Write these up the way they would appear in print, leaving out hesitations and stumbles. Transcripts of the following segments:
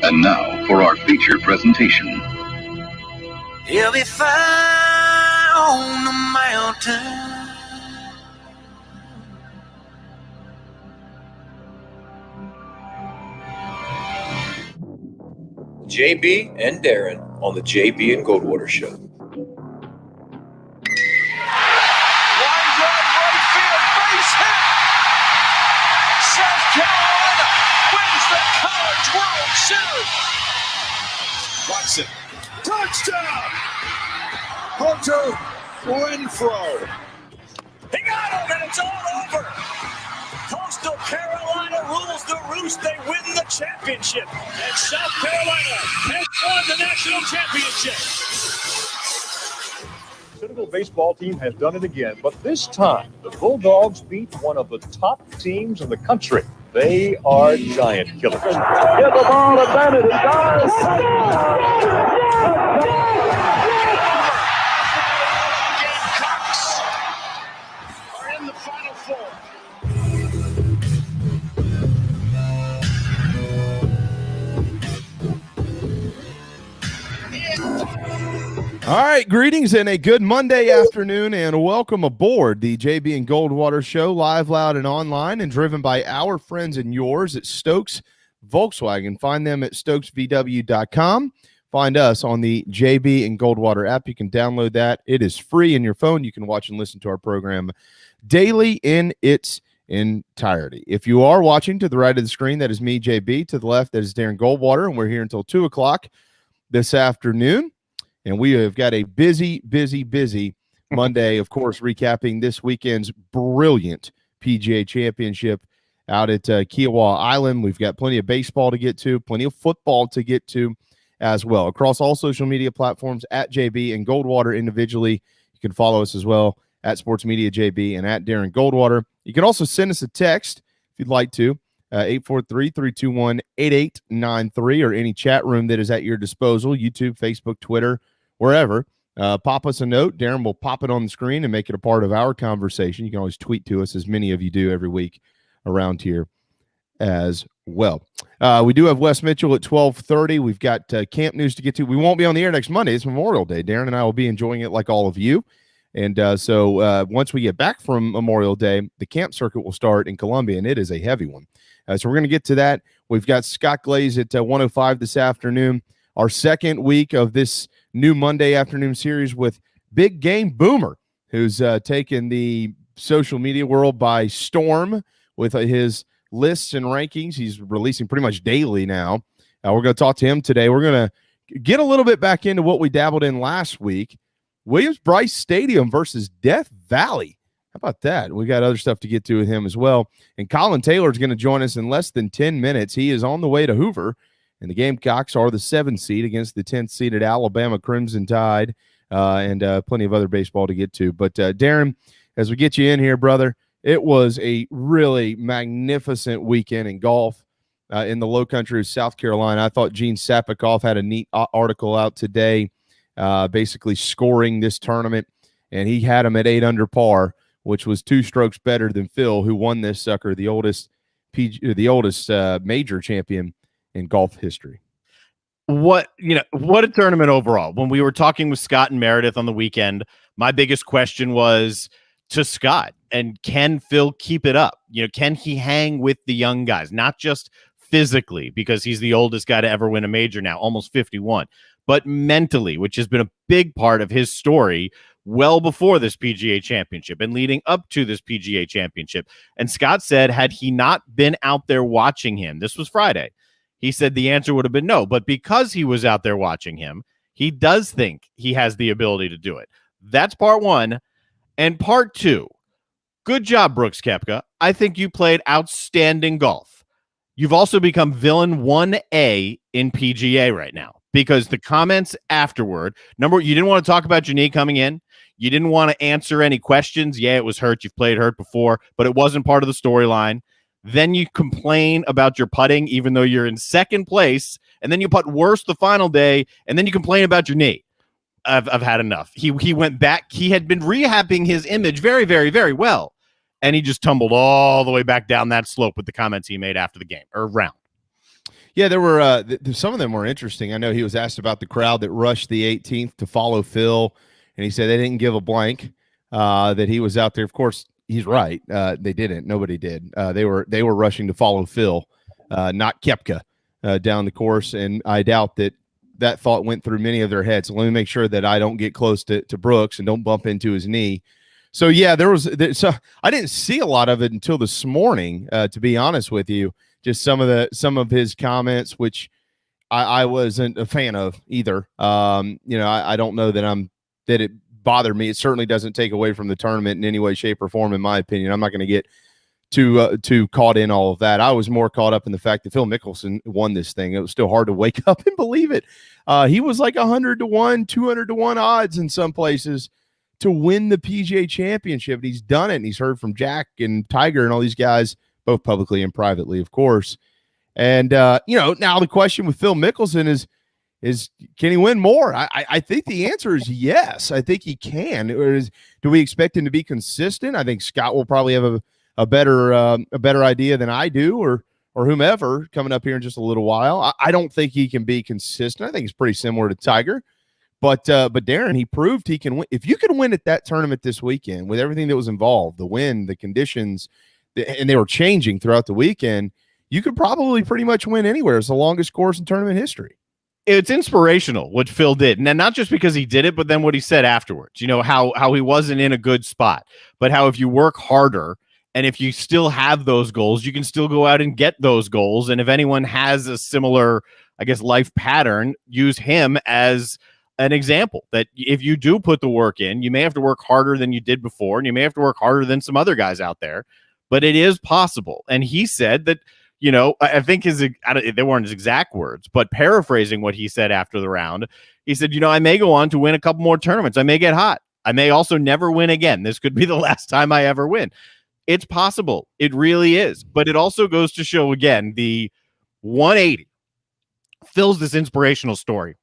And now for our feature presentation. He'll be fine on the mountain. JB and Darren on the JB and Goldwater Show. Line drive right field, base hit. South Carolina wins the College World Series. Watson, touchdown! Hunter Renfrow. He got him, and it's all over. Coastal Carolina rules the roost. They win the championship. And South Carolina has won the national championship. Senegal baseball team has done it again, but this time the Bulldogs beat one of the top teams in the country. They are giant killers. Get the ball to Bennett. He does. Gamecocks are in the Final Four. All right, greetings and a good Monday afternoon, and welcome aboard the JB and Goldwater Show, live, loud, and online, and driven by our friends and yours at Stokes Volkswagen. Find them at stokesvw.com. Find us on the JB and Goldwater app. You can download that. It is free in your phone. You can watch and listen to our program daily in its entirety. If you are watching to the right of the screen, that is me, JB. To the left, that is Darren Goldwater, and we're here until 2 o'clock this afternoon. And we have got a busy Monday, of course, recapping this weekend's brilliant PGA Championship out at Kiowa Island. We've got plenty of baseball to get to, plenty of football to get to as well. Across all social media platforms at JB and Goldwater individually. You can follow us as well at Sports Media JB and at Darren Goldwater. You can also send us a text if you'd like to, 843-321-8893, or any chat room that is at your disposal, YouTube, Facebook, Twitter, wherever. Pop us a note. Darren will pop it on the screen and make it a part of our conversation. You can always tweet to us, as many of you do every week around here as well. We do have Wes Mitchell at 12:30. We've got camp news to get to. We won't be on the air next Monday. It's Memorial Day. Darren and I will be enjoying it like all of you. And so once we get back from Memorial Day, the camp circuit will start in Columbia, and it is a heavy one. So we're going to get to that. We've got Scott Glaze at 1:05 this afternoon. Our second week of this new Monday afternoon series with Big Game Boomer, who's taken the social media world by storm with his lists and rankings. He's releasing pretty much daily now. We're going to talk to him today. We're going to get a little bit back into what we dabbled in last week. Williams-Brice Stadium versus Death Valley. How about that? We got other stuff to get to with him as well. And Collyn Taylor is going to join us in less than 10 minutes. He is on the way to Hoover, and the Gamecocks are the 7th seed against the 10th seeded Alabama Crimson Tide, and plenty of other baseball to get to. But Darren, as we get you in here, brother, it was a really magnificent weekend in golf in the low country of South Carolina. I thought Gene Sapikoff had a neat article out today, basically scoring this tournament, and he had him at 8 under par, which was 2 strokes better than Phil, who won this sucker, the oldest major champion in golf history. What a tournament overall. When we were talking with Scott and Meredith on the weekend, my biggest question was to Scott, and can Phil keep it up? Can he hang with the young guys, not just physically, because he's the oldest guy to ever win a major now, almost 51, but mentally, which has been a big part of his story well before this PGA Championship and leading up to this PGA Championship. And Scott said, had he not been out there watching him, this was Friday, he said the answer would have been no. But because he was out there watching him, he does think he has the ability to do it. That's part one. And part two, good job, Brooks Koepka. I think you played outstanding golf. You've also become villain 1A in PGA right now, because the comments afterward, you didn't want to talk about your knee coming in. You didn't want to answer any questions. Yeah, it was hurt. You've played hurt before, but it wasn't part of the storyline. Then you complain about your putting, even though you're in second place, and then you putt worse the final day, and then you complain about your knee. I've had enough. He went back. He had been rehabbing his image very, very, very well, and he just tumbled all the way back down that slope with the comments he made after the game or round. Yeah, there were some of them were interesting. I know he was asked about the crowd that rushed the 18th to follow Phil, and he said they didn't give a blank that he was out there. Of course, he's right. They didn't. Nobody did. They were rushing to follow Phil, not Koepka, down the course, and I doubt that thought went through many of their heads. So let me make sure that I don't get close to Brooks and don't bump into his knee. So yeah, so I didn't see a lot of it until this morning, to be honest with you. Just some of his comments, which I wasn't a fan of either. I don't know that it bothered me. It certainly doesn't take away from the tournament in any way, shape, or form, in my opinion. I'm not going to get too caught in all of that. I was more caught up in the fact that Phil Mickelson won this thing. It was still hard to wake up and believe it. He was like 100-1, 200-1 odds in some places to win the PGA Championship. He's done it, and he's heard from Jack and Tiger and all these guys, both publicly and privately, of course. And now the question with Phil Mickelson is can he win more? I think the answer is yes. I think he can. Do we expect him to be consistent? I think Scott will probably have a better idea than I do, or whomever coming up here in just a little while. I don't think he can be consistent. I think he's pretty similar to Tiger. But Darren, he proved he can win. If you can win at that tournament this weekend with everything that was involved, the wind, the conditions, and they were changing throughout the weekend, you could probably pretty much win anywhere. It's the longest course in tournament history. It's inspirational what Phil did. And not just because he did it, but then what he said afterwards, how he wasn't in a good spot, but how if you work harder and if you still have those goals, you can still go out and get those goals. And if anyone has a similar, I guess, life pattern, use him as an example that if you do put the work in, you may have to work harder than you did before, and you may have to work harder than some other guys out there, but it is possible. And he said that, I think they weren't his exact words, but paraphrasing what he said after the round, he said, I may go on to win a couple more tournaments. I may get hot. I may also never win again. This could be the last time I ever win. It's possible. It really is. But it also goes to show, again, the 180 fills this inspirational story.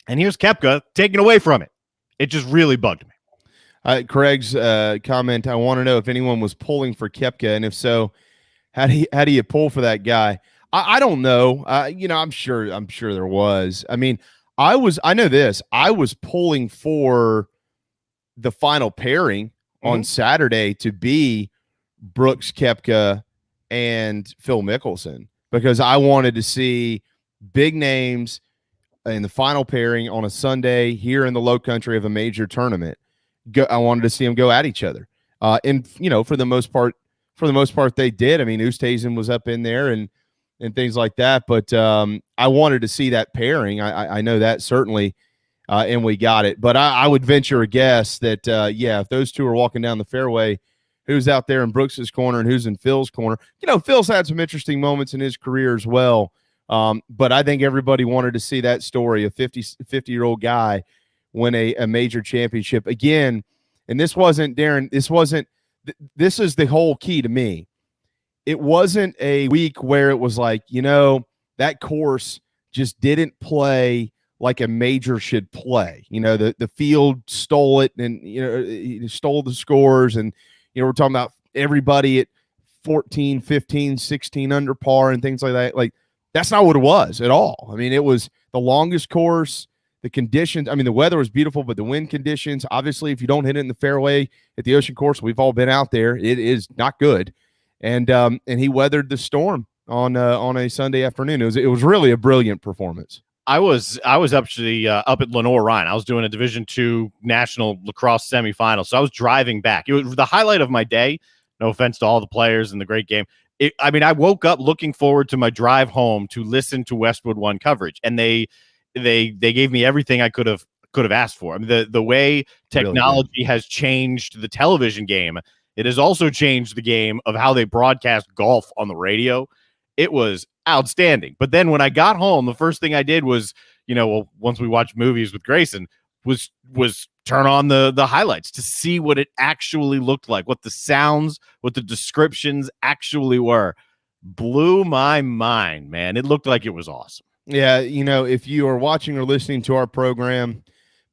And here's Koepka taken away from it. It just really bugged me. Craig's comment, I want to know if anyone was pulling for Koepka, and if so, how do you pull for that guy? I don't know. I'm sure there was. I mean, I know this. I was pulling for the final pairing on Saturday to be Brooks, Koepka, and Phil Mickelson, because I wanted to see big names in the final pairing on a Sunday here in the low country of a major tournament. I wanted to see them go at each other. And for the most part, they did. I mean, Oosthuizen was up in there and things like that. But I wanted to see that pairing. I know that certainly, and we got it. But I would venture a guess that, if those two are walking down the fairway, who's out there in Brooks's corner and who's in Phil's corner? Phil's had some interesting moments in his career as well. But I think everybody wanted to see that story, a 50-year-old guy win a major championship again. And this wasn't, Darren, this is the whole key to me. It wasn't a week where it was like, that course just didn't play like a major should play. The field stole it and, stole the scores. And, we're talking about everybody at 14, 15, 16 under par and things like that. Like, that's not what it was at all. I mean, it was the longest course, the conditions. I mean, the weather was beautiful, but the wind conditions, obviously, if you don't hit it in the fairway at the Ocean Course, we've all been out there. It is not good. And he weathered the storm on a Sunday afternoon. It was really a brilliant performance. I was actually up at Lenore Ryan. I was doing a Division II national lacrosse semifinal. So I was driving back. It was the highlight of my day. No offense to all the players in the great game. I woke up looking forward to my drive home to listen to Westwood One coverage, and they gave me everything I could have asked for. I mean, the way technology has changed the television game, it has also changed the game of how they broadcast golf on the radio. It was outstanding. But then when I got home, the first thing I did was, once we watched movies with Grayson, was turn on the highlights to see what it actually looked like, what the sounds, what the descriptions actually were. Blew my mind, man. It looked like it was awesome. Yeah, if you are watching or listening to our program,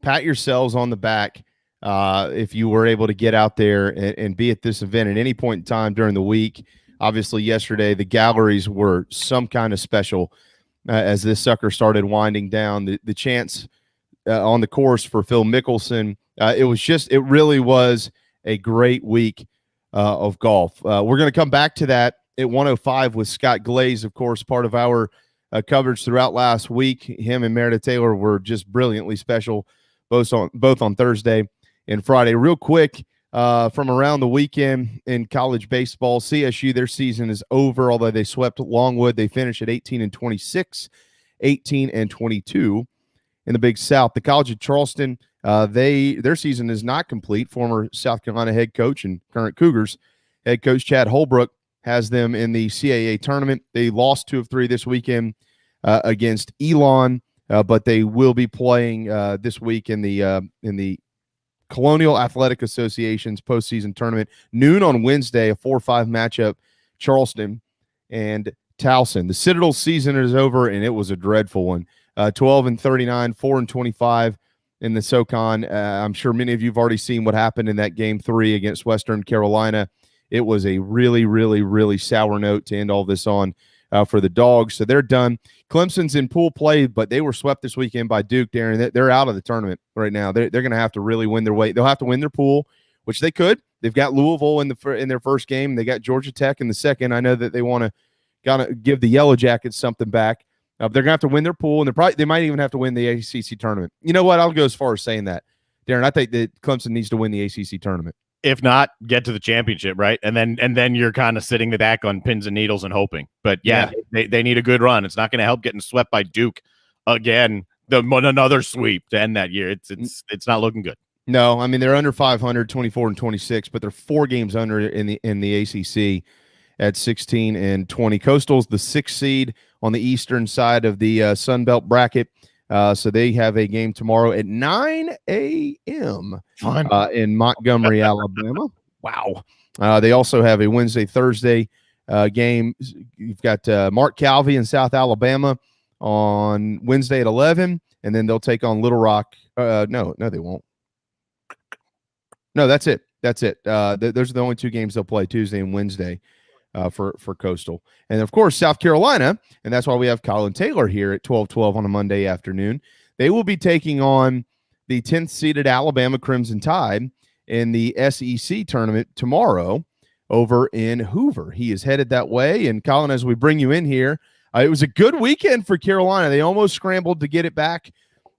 pat yourselves on the back if you were able to get out there and be at this event at any point in time during the week. obviously yesterday the galleries were some kind of special as this sucker started winding down. The chance on the course for Phil Mickelson, it really was a great week of golf. We're going to come back to that at 105 with Scott Glaze, of course, part of our coverage throughout last week. Him and Meredith Taylor were just brilliantly special, both on Thursday and Friday. Real quick, from around the weekend in college baseball, CSU, their season is over, although they swept Longwood. They finished at 18-26, 18-22 in the Big South. The College of Charleston, their season is not complete. Former South Carolina head coach and current Cougars head coach Chad Holbrook has them in the CAA tournament. They lost 2 of 3 this weekend against Elon, but they will be playing this week in the Colonial Athletic Association's postseason tournament. Noon on Wednesday, a 4-5 matchup, Charleston and Towson. The Citadel season is over, and it was a dreadful one. 12-39, 4-25 in the SoCon. I'm sure many of you have already seen what happened in that Game 3 against Western Carolina. It was a really, really, really sour note to end all this on for the Dogs. So they're done. Clemson's in pool play, but they were swept this weekend by Duke, Darren. They're out of the tournament right now. They're going to have to really win their way. They'll have to win their pool, which they could. They've got Louisville in their first game. They got Georgia Tech in the second. I know that they want to give the Yellow Jackets something back. They're going to have to win their pool, and they might even have to win the ACC tournament. You know what? I'll go as far as saying that, Darren. I think that Clemson needs to win the ACC tournament. If not, get to the championship, right? And then you're kind of sitting the back on pins and needles and hoping. But yeah. They need a good run. It's not going to help getting swept by Duke again. Another sweep to end that year. It's not looking good. No, I mean they're under 500, 24-26, but they're 4 games under in the ACC at 16-20. Coastal's the 6th seed on the eastern side of the Sun Belt bracket. So they have a game tomorrow at 9 a.m. In Montgomery, Alabama. Wow. They also have a Wednesday, Thursday game. You've got Mark Calvey in South Alabama on Wednesday at 11, and then they'll take on Little Rock. No, they won't. No, that's it. Those are the only 2 games they'll play, Tuesday and Wednesday. For Coastal. And of course, South Carolina, and that's why we have Colin Taylor here at 12:12 on a Monday afternoon. They will be taking on the 10th seeded Alabama Crimson Tide in the SEC tournament tomorrow over in Hoover. He is headed that way. And Colin, as we bring you in here, it was a good weekend for Carolina. They almost scrambled to get it back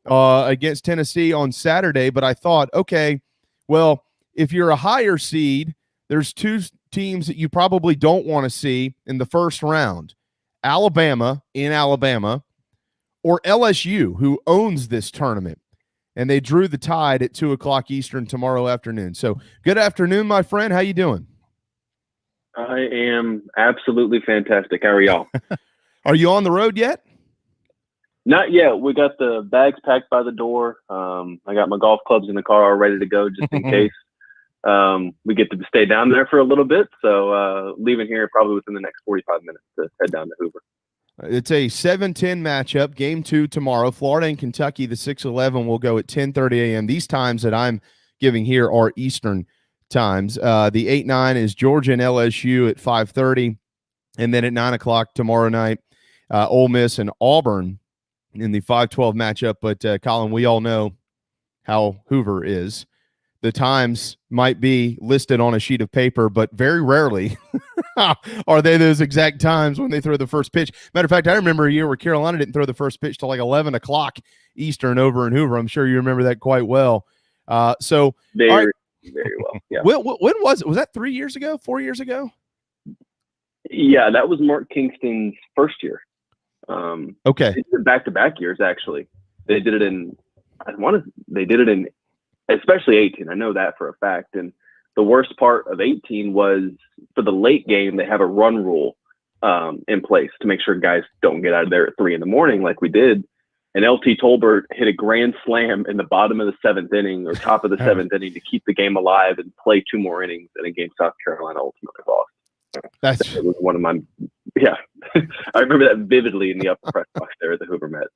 against Tennessee on Saturday. But I thought, okay, well, if you're a higher seed, there's 2 teams that you probably don't want to see in the first round: Alabama in Alabama or LSU, who owns this tournament. And they drew the Tide at 2:00 Eastern tomorrow afternoon. So good afternoon, my friend. How you doing? I am absolutely fantastic. How are y'all? Are you on the road yet? Not yet. We got the bags packed by the door. I got my golf clubs in the car all ready to go just in case. We get to stay down there for a little bit, so leaving here probably within the next 45 minutes to head down to Hoover. It's a 7-10 matchup, game 2 tomorrow. Florida and Kentucky, the 6-11 will go at 10:30 a.m. These times that I'm giving here are Eastern times. The 8-9 is Georgia and LSU at 5:30, and then at 9 o'clock tomorrow night, Ole Miss and Auburn in the 5-12 matchup. But Colin, we all know how Hoover is. The times might be listed on a sheet of paper, but very rarely are they those exact times when they throw the first pitch. Matter of fact, I remember a year where Carolina didn't throw the first pitch till like 11 o'clock Eastern over in Hoover. I'm sure you remember that quite well. Very well. Yeah. When was it? Was that 3 years ago? 4 years ago? Yeah, that was Mark Kingston's first year. Okay. They did back-to-back years, actually. They did it in especially 18. I know that for a fact. And the worst part of 18 was for the late game, they have a run rule in place to make sure guys don't get out of there at 3 a.m. like we did. And LT Tolbert hit a grand slam in the bottom of the 7th inning or top of the 7th inning to keep the game alive and play 2 more innings in a game South Carolina ultimately lost. That was one of my, I remember that vividly in the upper press box there at the Hoover Met.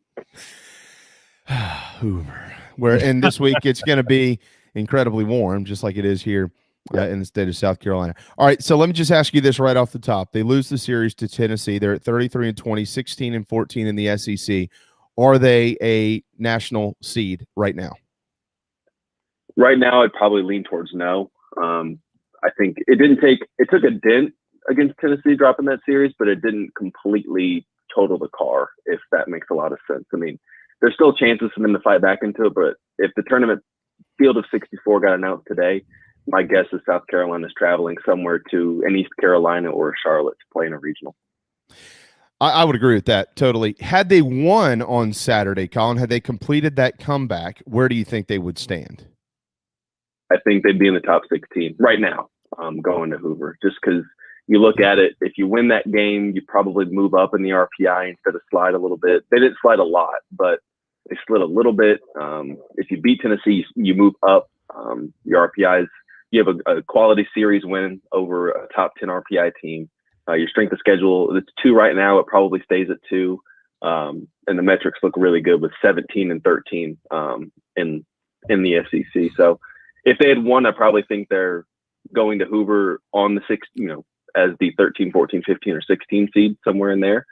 Hoover. And this week it's going to be incredibly warm, just like it is here in the state of South Carolina. All right, so let me just ask you this right off the top. They lose the series to Tennessee. They're at 33-20, 16-14 in the SEC. Are they a national seed right now? Right now, I'd probably lean towards no. I think it took a dent against Tennessee dropping that series, but it didn't completely total the car, if that makes a lot of sense. I mean, there's still chances for them to fight back into it, but if the tournament field of 64 got announced today, my guess is South Carolina is traveling somewhere to an East Carolina or Charlotte to play in a regional. I would agree with that totally. Had they won on Saturday, Collyn, had they completed that comeback, where do you think they would stand? I think they'd be in the top 16 right now, going to Hoover, just because you look at it. If you win that game, you probably move up in the RPI instead of slide a little bit. They didn't slide a lot, but they slid a little bit. If you beat Tennessee, you move up. Your RPIs, you have a quality series win over a top 10 RPI team. Your strength of schedule, it's 2 right now. It probably stays at 2. And the metrics look really good with 17 and 13 in the SEC. So if they had won, I probably think they're going to Hoover on the 6, as the 13, 14, 15, or 16 seed, somewhere in there.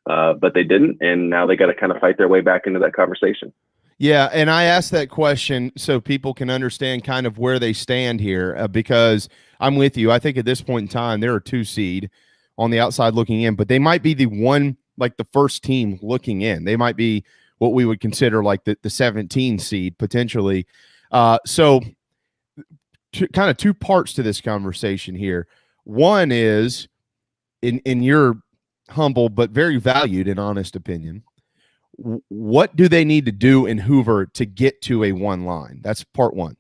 But they didn't, and now they got to kind of fight their way back into that conversation. Yeah, and I asked that question so people can understand kind of where they stand here, because I'm with you. I think at this point in time, they're a 2 seed on the outside looking in, but they might be the one, like the first team looking in. They might be what we would consider like the 17 seed potentially. So kind of 2 parts to this conversation here. One is, in your humble but very valued and honest opinion, what do they need to do in Hoover to get to a 1 line? That's part one.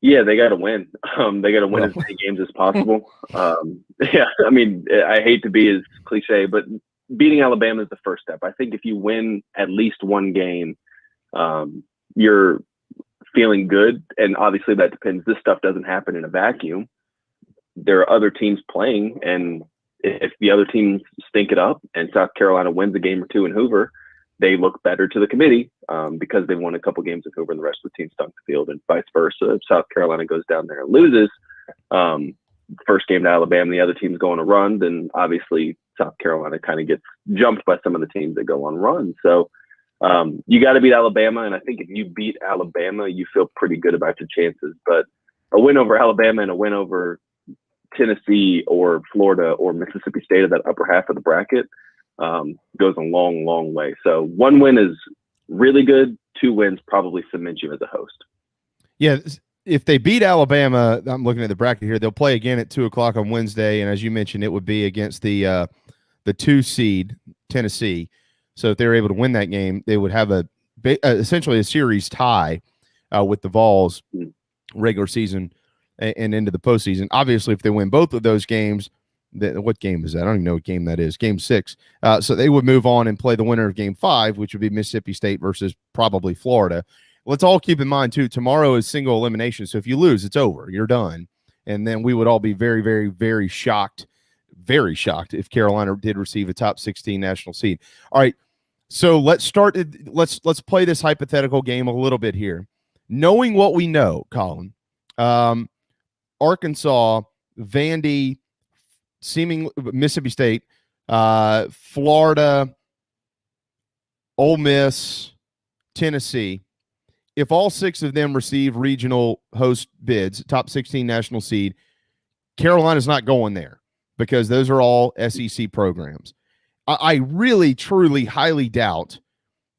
Yeah, they got to win. They got to win as many games as possible. Yeah, I mean, I hate to be as cliche, but beating Alabama is the first step. I think if you win at least 1 game, you're feeling good. And obviously that depends. This stuff doesn't happen in a vacuum. There are other teams playing, and if the other teams stink it up and South Carolina wins a game or 2 in Hoover, they look better to the committee because they won a couple games at Hoover and the rest of the team stunk the field, and vice versa. If South Carolina goes down there and loses, first game to Alabama, the other team's going to run, then obviously South Carolina kind of gets jumped by some of the teams that go on runs. So you got to beat Alabama, and I think if you beat Alabama, you feel pretty good about your chances. But a win over Alabama and a win over Tennessee or Florida or Mississippi State of that upper half of the bracket goes a long, long way. So 1 win is really good. 2 wins probably cement you as a host. Yeah, if they beat Alabama, I'm looking at the bracket here, they'll play again at 2:00 on Wednesday, and as you mentioned, it would be against the 2 seed Tennessee. So if they were able to win that game, they would have essentially a series tie with the Vols regular season and into the postseason. Obviously, if they win both of those games, what game is that? I don't even know what game that is. Game 6. So they would move on and play the winner of Game 5, which would be Mississippi State versus probably Florida. Let's all keep in mind, too, tomorrow is single elimination. So if you lose, it's over. You're done. And then we would all be very, very, very shocked if Carolina did receive a top 16 national seed. All right. So let's play this hypothetical game a little bit here. Knowing what we know, Collyn, Arkansas, Vandy, Mississippi State, Florida, Ole Miss, Tennessee. If all 6 of them receive regional host bids, top 16 national seed, Carolina's not going there because those are all SEC programs. I really, truly, highly doubt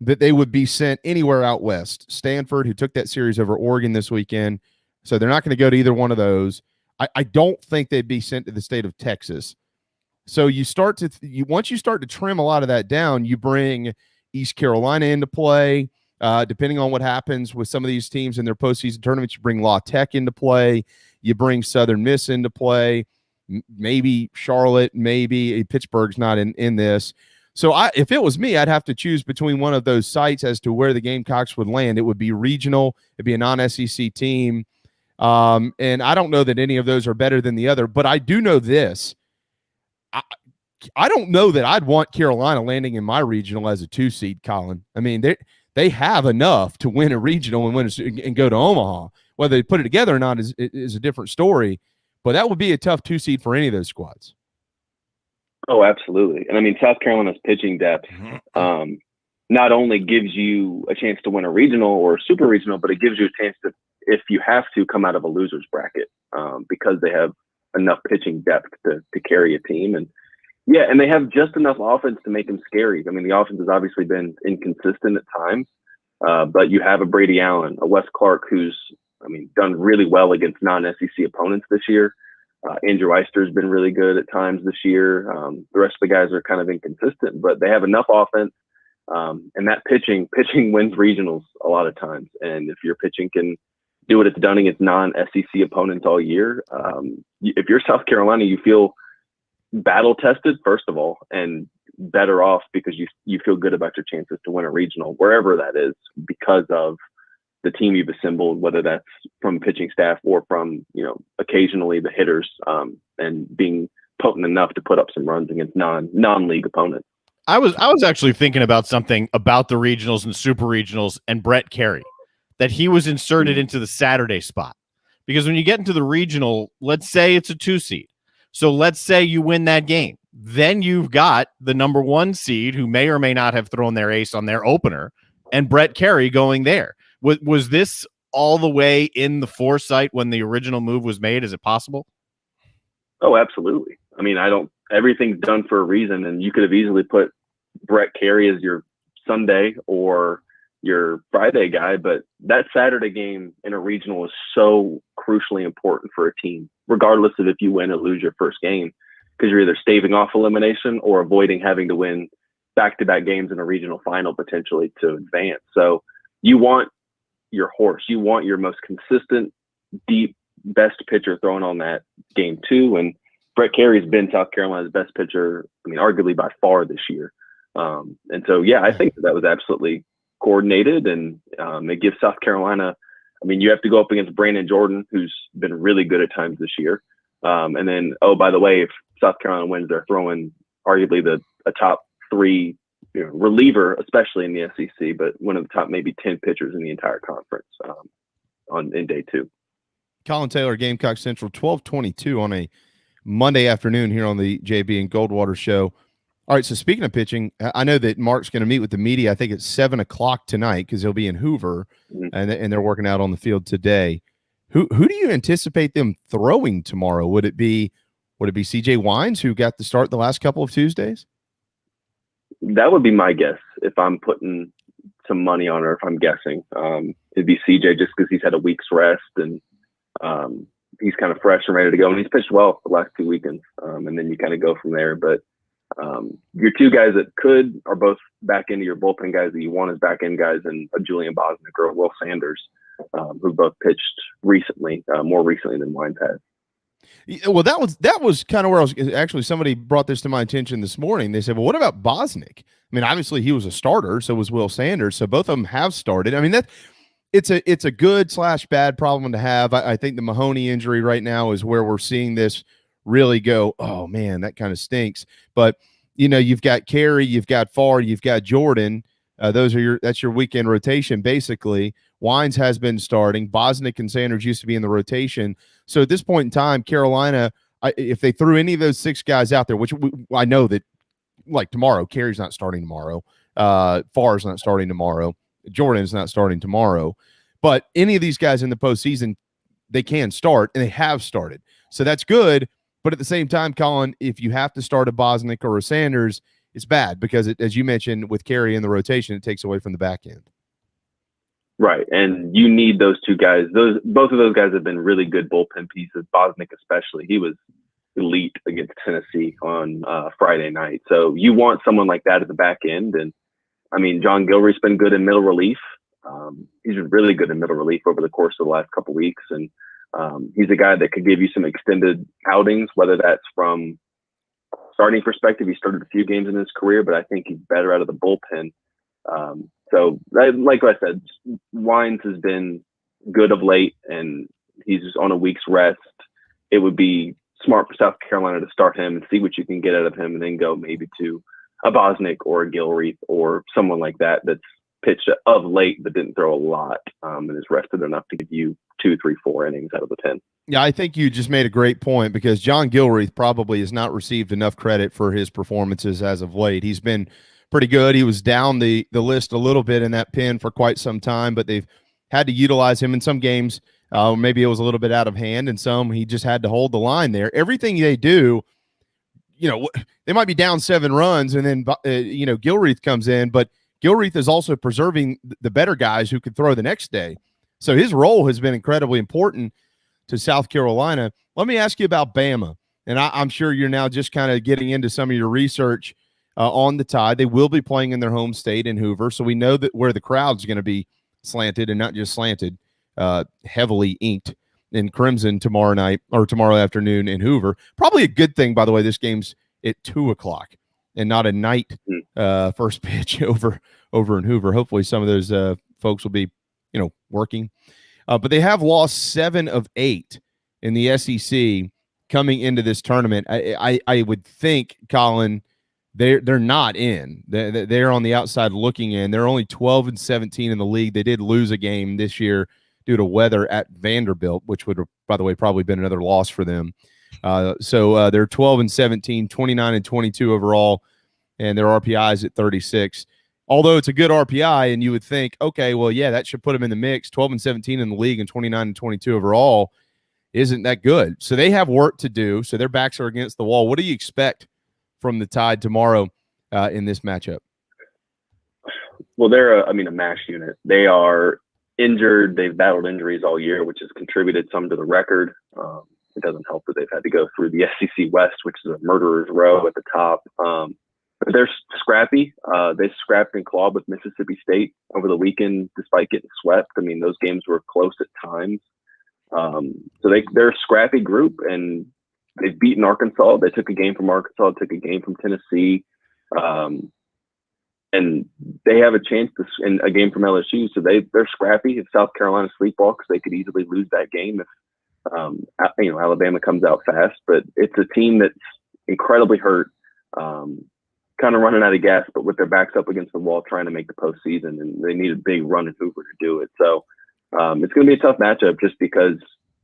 that they would be sent anywhere out west. Stanford, who took that series over Oregon this weekend, so they're not going to go to either one of those. I don't think they'd be sent to the state of Texas. So once you start to trim a lot of that down, you bring East Carolina into play. Depending on what happens with some of these teams in their postseason tournaments, you bring La Tech into play. You bring Southern Miss into play. Maybe Charlotte, maybe Pittsburgh's not in this. So if it was me, I'd have to choose between one of those sites as to where the Gamecocks would land. It would be regional. It'd be a non-SEC team. And I don't know that any of those are better than the other, but I do know this. I don't know that I'd want Carolina landing in my regional as a 2 seed, Collyn. I mean, they have enough to win a regional and and go to Omaha. Whether they put it together or not is a different story, but that would be a tough 2 seed for any of those squads. Oh, absolutely. And I mean, South Carolina's pitching depth not only gives you a chance to win a regional or a super regional, but it gives you a chance to, if you have to, come out of a loser's bracket because they have enough pitching depth to carry a team. And yeah, and they have just enough offense to make them scary. I mean, the offense has obviously been inconsistent at times, but you have a Brady Allen, a Wes Clark, who's, done really well against non-SEC opponents this year. Andrew Eister's been really good at times this year. The rest of the guys are kind of inconsistent, but they have enough offense. And that pitching wins regionals a lot of times. And if your pitching can do what it's done against non-SEC opponents all year, if you're South Carolina, you feel battle tested, first of all, and better off because you feel good about your chances to win a regional, wherever that is, because of the team you've assembled, whether that's from pitching staff or from, occasionally the hitters, and being potent enough to put up some runs against non-league opponents. I was actually thinking about something about the regionals and super regionals and Brett Carey, that he was inserted into the Saturday spot. Because when you get into the regional, let's say it's a 2 seed. So let's say you win that game. Then you've got the number 1 seed who may or may not have thrown their ace on their opener and Brett Carey going there. Was this all the way in the foresight when the original move was made? Is it possible? Oh, absolutely. I mean, everything's done for a reason, and you could have easily put Brett Carey as your Sunday or your Friday guy, but that Saturday game in a regional is so crucially important for a team, regardless of if you win or lose your first game, because you're either staving off elimination or avoiding having to win back-to-back games in a regional final potentially to advance. So you want your horse, you want your most consistent, deep, best pitcher throwing on that game 2, and Brett Carey's been South Carolina's best pitcher, arguably by far this year. And so, yeah, I think that was absolutely coordinated, and it gives South Carolina, you have to go up against Brandon Jordan, who's been really good at times this year. And then, oh, by the way, if South Carolina wins, they're throwing arguably a top 3 reliever, especially in the SEC, but one of the top maybe 10 pitchers in the entire conference in day 2. Collyn Taylor, Gamecock Central, 12:22 on a Monday afternoon here on the JB and Goldwater show. All right, so speaking of pitching, I know that Mark's going to meet with the media. I think it's 7:00 tonight because he'll be in Hoover, and they're working out on the field today. Who do you anticipate them throwing tomorrow? Would it be CJ Wines, who got the start the last couple of Tuesdays? That would be my guess if I'm putting some money on, or if I'm guessing. It'd be CJ, just because he's had a week's rest and he's kind of fresh and ready to go. And he's pitched well the last 2 weekends. And then you kind of go from there. But your 2 guys that are both back into your bullpen guys that you want as back end guys, and Julian Bosnick or Will Sanders, who both pitched recently, more recently than Wines has. Well, that was kind of where I was. Actually, somebody brought this to my attention this morning. They said, well, what about Bosnick? Obviously he was a starter, so was Will Sanders. So both of them have started. It's a good / bad problem to have. I think the Mahoney injury right now is where we're seeing this really go, oh man, that kind of stinks. But you've got Carey, you've got Farr, you've got Jordan. That's your weekend rotation, basically. Wines has been starting. Bosnick and Sanders used to be in the rotation. So at this point in time, Carolina, if they threw any of those 6 guys out there, which I know that, like tomorrow, Carey's not starting tomorrow. Farr's not starting tomorrow. Jordan's not starting tomorrow. But any of these guys in the postseason, they can start, and they have started. So that's good. But at the same time, Collyn, if you have to start a Bosnick or a Sanders, it's bad because, as you mentioned, with Carey in the rotation, it takes away from the back end. Right, and you need those 2 guys. Both of those guys have been really good bullpen pieces. Bosnick especially, he was elite against Tennessee on Friday night. So you want someone like that at the back end. And John Gilreath's been good in middle relief. He's been really good in middle relief over the course of the last couple of weeks, and he's a guy that could give you some extended outings, whether that's from starting perspective. He started a few games in his career, but I think he's better out of the bullpen. So like I said, Wines has been good of late, and he's on a week's rest. It would be smart for South Carolina to start him and see what you can get out of him, and then go maybe to a Bosnick or a Gilreath or someone like that that's pitched of late, but didn't throw a lot, and is rested enough to give you 2, 3, 4 innings out of the 10. Yeah, I think you just made a great point because John Gilreath probably has not received enough credit for his performances as of late. He's been pretty good. He was down the list a little bit in that pen for quite some time, but they've had to utilize him in some games. Maybe it was a little bit out of hand, and some he just had to hold the line there. Everything they do, they might be down 7 runs, and then Gilreath comes in, but Gilreath is also preserving the better guys who could throw the next day. So his role has been incredibly important to South Carolina. Let me ask you about Bama, and I'm sure you're now just kind of getting into some of your research on the Tide. They will be playing in their home state in Hoover, so we know that where the crowd's going to be slanted, and not just slanted, heavily inked in crimson tomorrow night or tomorrow afternoon in Hoover. Probably a good thing, by the way. This game's at 2:00 and not a night first pitch over in Hoover. Hopefully, some of those folks will be working. But they have lost 7 of 8 in the SEC coming into this tournament. I would think, Collyn, they're not in. They're on the outside looking in. They're only 12-17 in the league. They did lose a game this year due to weather at Vanderbilt, which would have, by the way, probably been another loss for them. So they're 12-17, 29-22 overall, and their RPI is at 36. Although it's a good RPI, and you would think, okay, well, yeah, that should put them in the mix. 12-17 in the league and 29-22 overall isn't that good. So they have work to do. So their backs are against the wall. What do you expect from the Tide tomorrow in this matchup? Well, they're a mash unit. They are injured. They've battled injuries all year, which has contributed some to the record. It doesn't help that they've had to go through the SEC West, which is a murderer's row at the top. But they're scrappy. They scrapped and clawed with Mississippi State over the weekend, despite getting swept. Those games were close at times. So they're a scrappy group, and they've beaten Arkansas. They took a game from Arkansas, took a game from Tennessee, and they have a chance in a game from LSU. So they're scrappy. If South Carolina sleepwalks, they could easily lose that game if Alabama comes out fast. But it's a team that's incredibly hurt. Kind of running out of gas, but with their backs up against the wall trying to make the postseason, and they need a big run in Hoover to do it. So it's going to be a tough matchup just because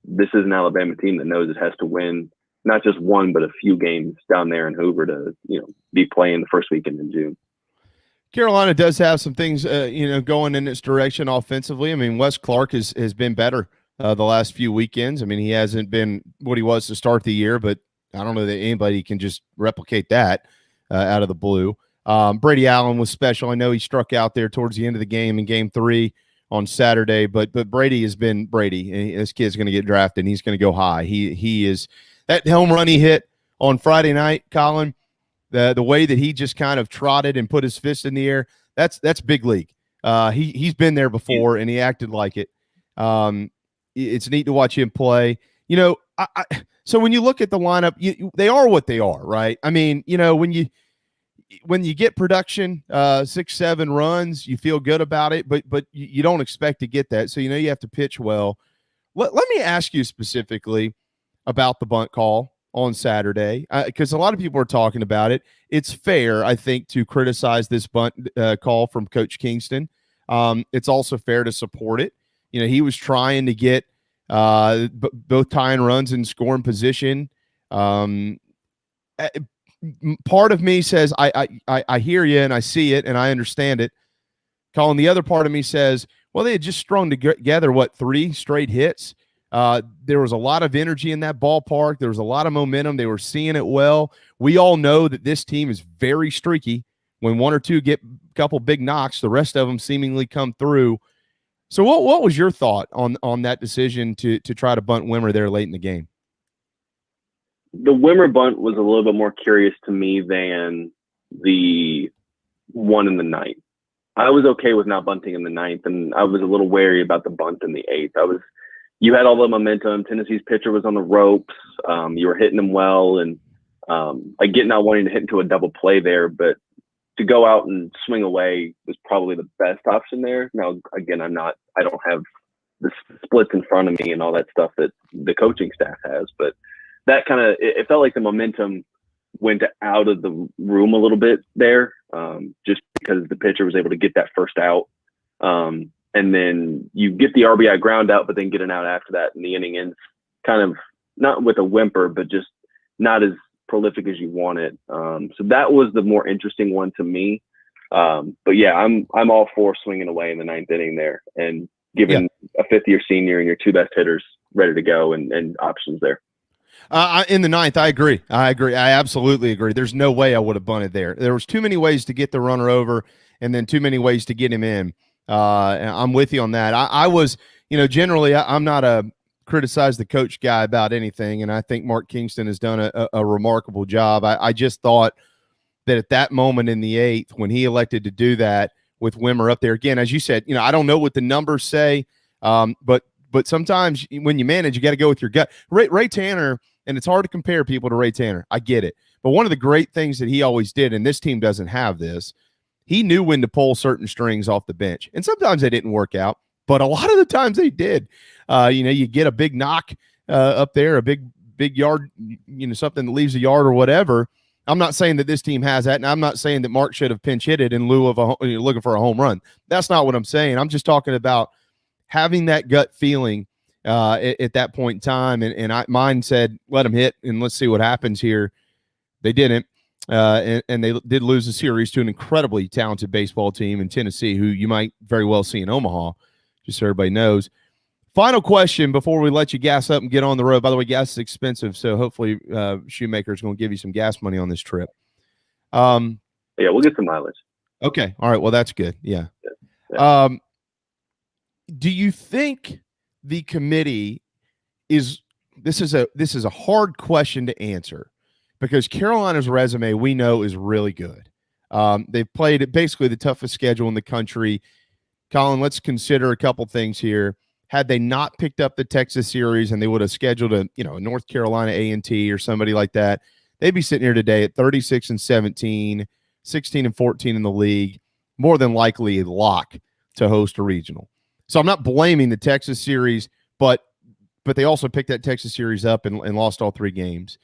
this is an Alabama team that knows it has to win not just one, but a few games down there in Hoover to be playing the first weekend in June. Carolina does have some things going in its direction offensively. Wes Clark has been better the last few weekends. He hasn't been what he was to start the year, but I don't know that anybody can just replicate that out of the blue. Brady Allen was special. I know he struck out there towards the end of the game in Game 3 on Saturday, but Brady has been Brady. And this kid's going to get drafted, and he's going to go high. He is that home run he hit on Friday night, Collyn. The way that he just kind of trotted and put his fist in the air, that's big league. He's been there before, and he acted like it. It's neat to watch him play. So when you look at the lineup, they are what they are, right? When you get production, 6-7 runs, you feel good about it, but you don't expect to get that. So you have to pitch well. Let me ask you specifically about the bunt call on Saturday, because a lot of people are talking about it. It's fair, I think, to criticize this bunt call from Coach Kingston. It's also fair to support it. He was trying to get both tying runs in scoring position. Part of me says I hear you and I see it and I understand it. Collyn, the other part of me says, well, they had just strung together 3 straight hits. There was a lot of energy in that ballpark. There was a lot of momentum. They were seeing it well. We all know that this team is very streaky. When 1 or 2 get a couple big knocks, the rest of them seemingly come through. So what was your thought on that decision to try to bunt Wimmer there late in the game? The Wimmer bunt was a little bit more curious to me than the one in the 9th. I was okay with not bunting in the 9th, and I was a little wary about the bunt in the 8th. You had all the momentum. Tennessee's pitcher was on the ropes. You were hitting him well, and I get not wanting to hit into a double play there, but to go out and swing away was probably the best option there. Now, again, I don't have the splits in front of me and all that stuff that the coaching staff has, but that it felt like the momentum went out of the room a little bit there, just because the pitcher was able to get that first out. And then you get the RBI ground out, but then get an out after that. And the inning ends kind of not with a whimper, but just not as prolific as you want it. So that was the more interesting one to me. But yeah, I'm all for swinging away in the ninth inning there and giving a fifth-year senior and your two best hitters ready to go and options there. In the ninth, I agree. I absolutely agree. There's no way I would have bunted there. There was too many ways to get the runner over and then too many ways to get him in. I'm with you on that. I was, generally I'm not a criticize the coach guy about anything, and I think Mark Kingston has done a remarkable job. I just thought that at that moment in the eighth, when he elected to do that with Wimmer up there, again, as you said, I don't know what the numbers say, but sometimes when you manage, you got to go with your gut. Ray Tanner, and it's hard to compare people to Ray Tanner. I get it. But one of the great things that he always did, and this team doesn't have this, he knew when to pull certain strings off the bench. And sometimes they didn't work out, but a lot of the times they did. You get a big knock up there, a big yard, something that leaves a yard or whatever. I'm not saying that this team has that, and I'm not saying that Mark should have pinch hit it in lieu of looking for a home run. That's not what I'm saying. I'm just talking about having that gut feeling at that point in time, and mine said, let him hit, and let's see what happens here. They didn't, and they did lose the series to an incredibly talented baseball team in Tennessee, who you might very well see in Omaha, just so everybody knows. Final question before we let you gas up and get on the road. By the way, gas is expensive, so hopefully Shoemaker is going to give you some gas money on this trip. Yeah, we'll get some mileage. Okay, all right. Well, that's good. Yeah. Do you think the committee is this is a hard question to answer because Carolina's resume we know is really good. They've played basically the toughest schedule in the country. Collyn, let's consider a couple things here. Had they not picked up the Texas series and they would have scheduled a North Carolina A&T or somebody like that, they'd be sitting here today at 36-17, 16-14 in the league, more than likely a lock to host a regional. So I'm not blaming the Texas series, but they also picked that Texas series up and lost all three games.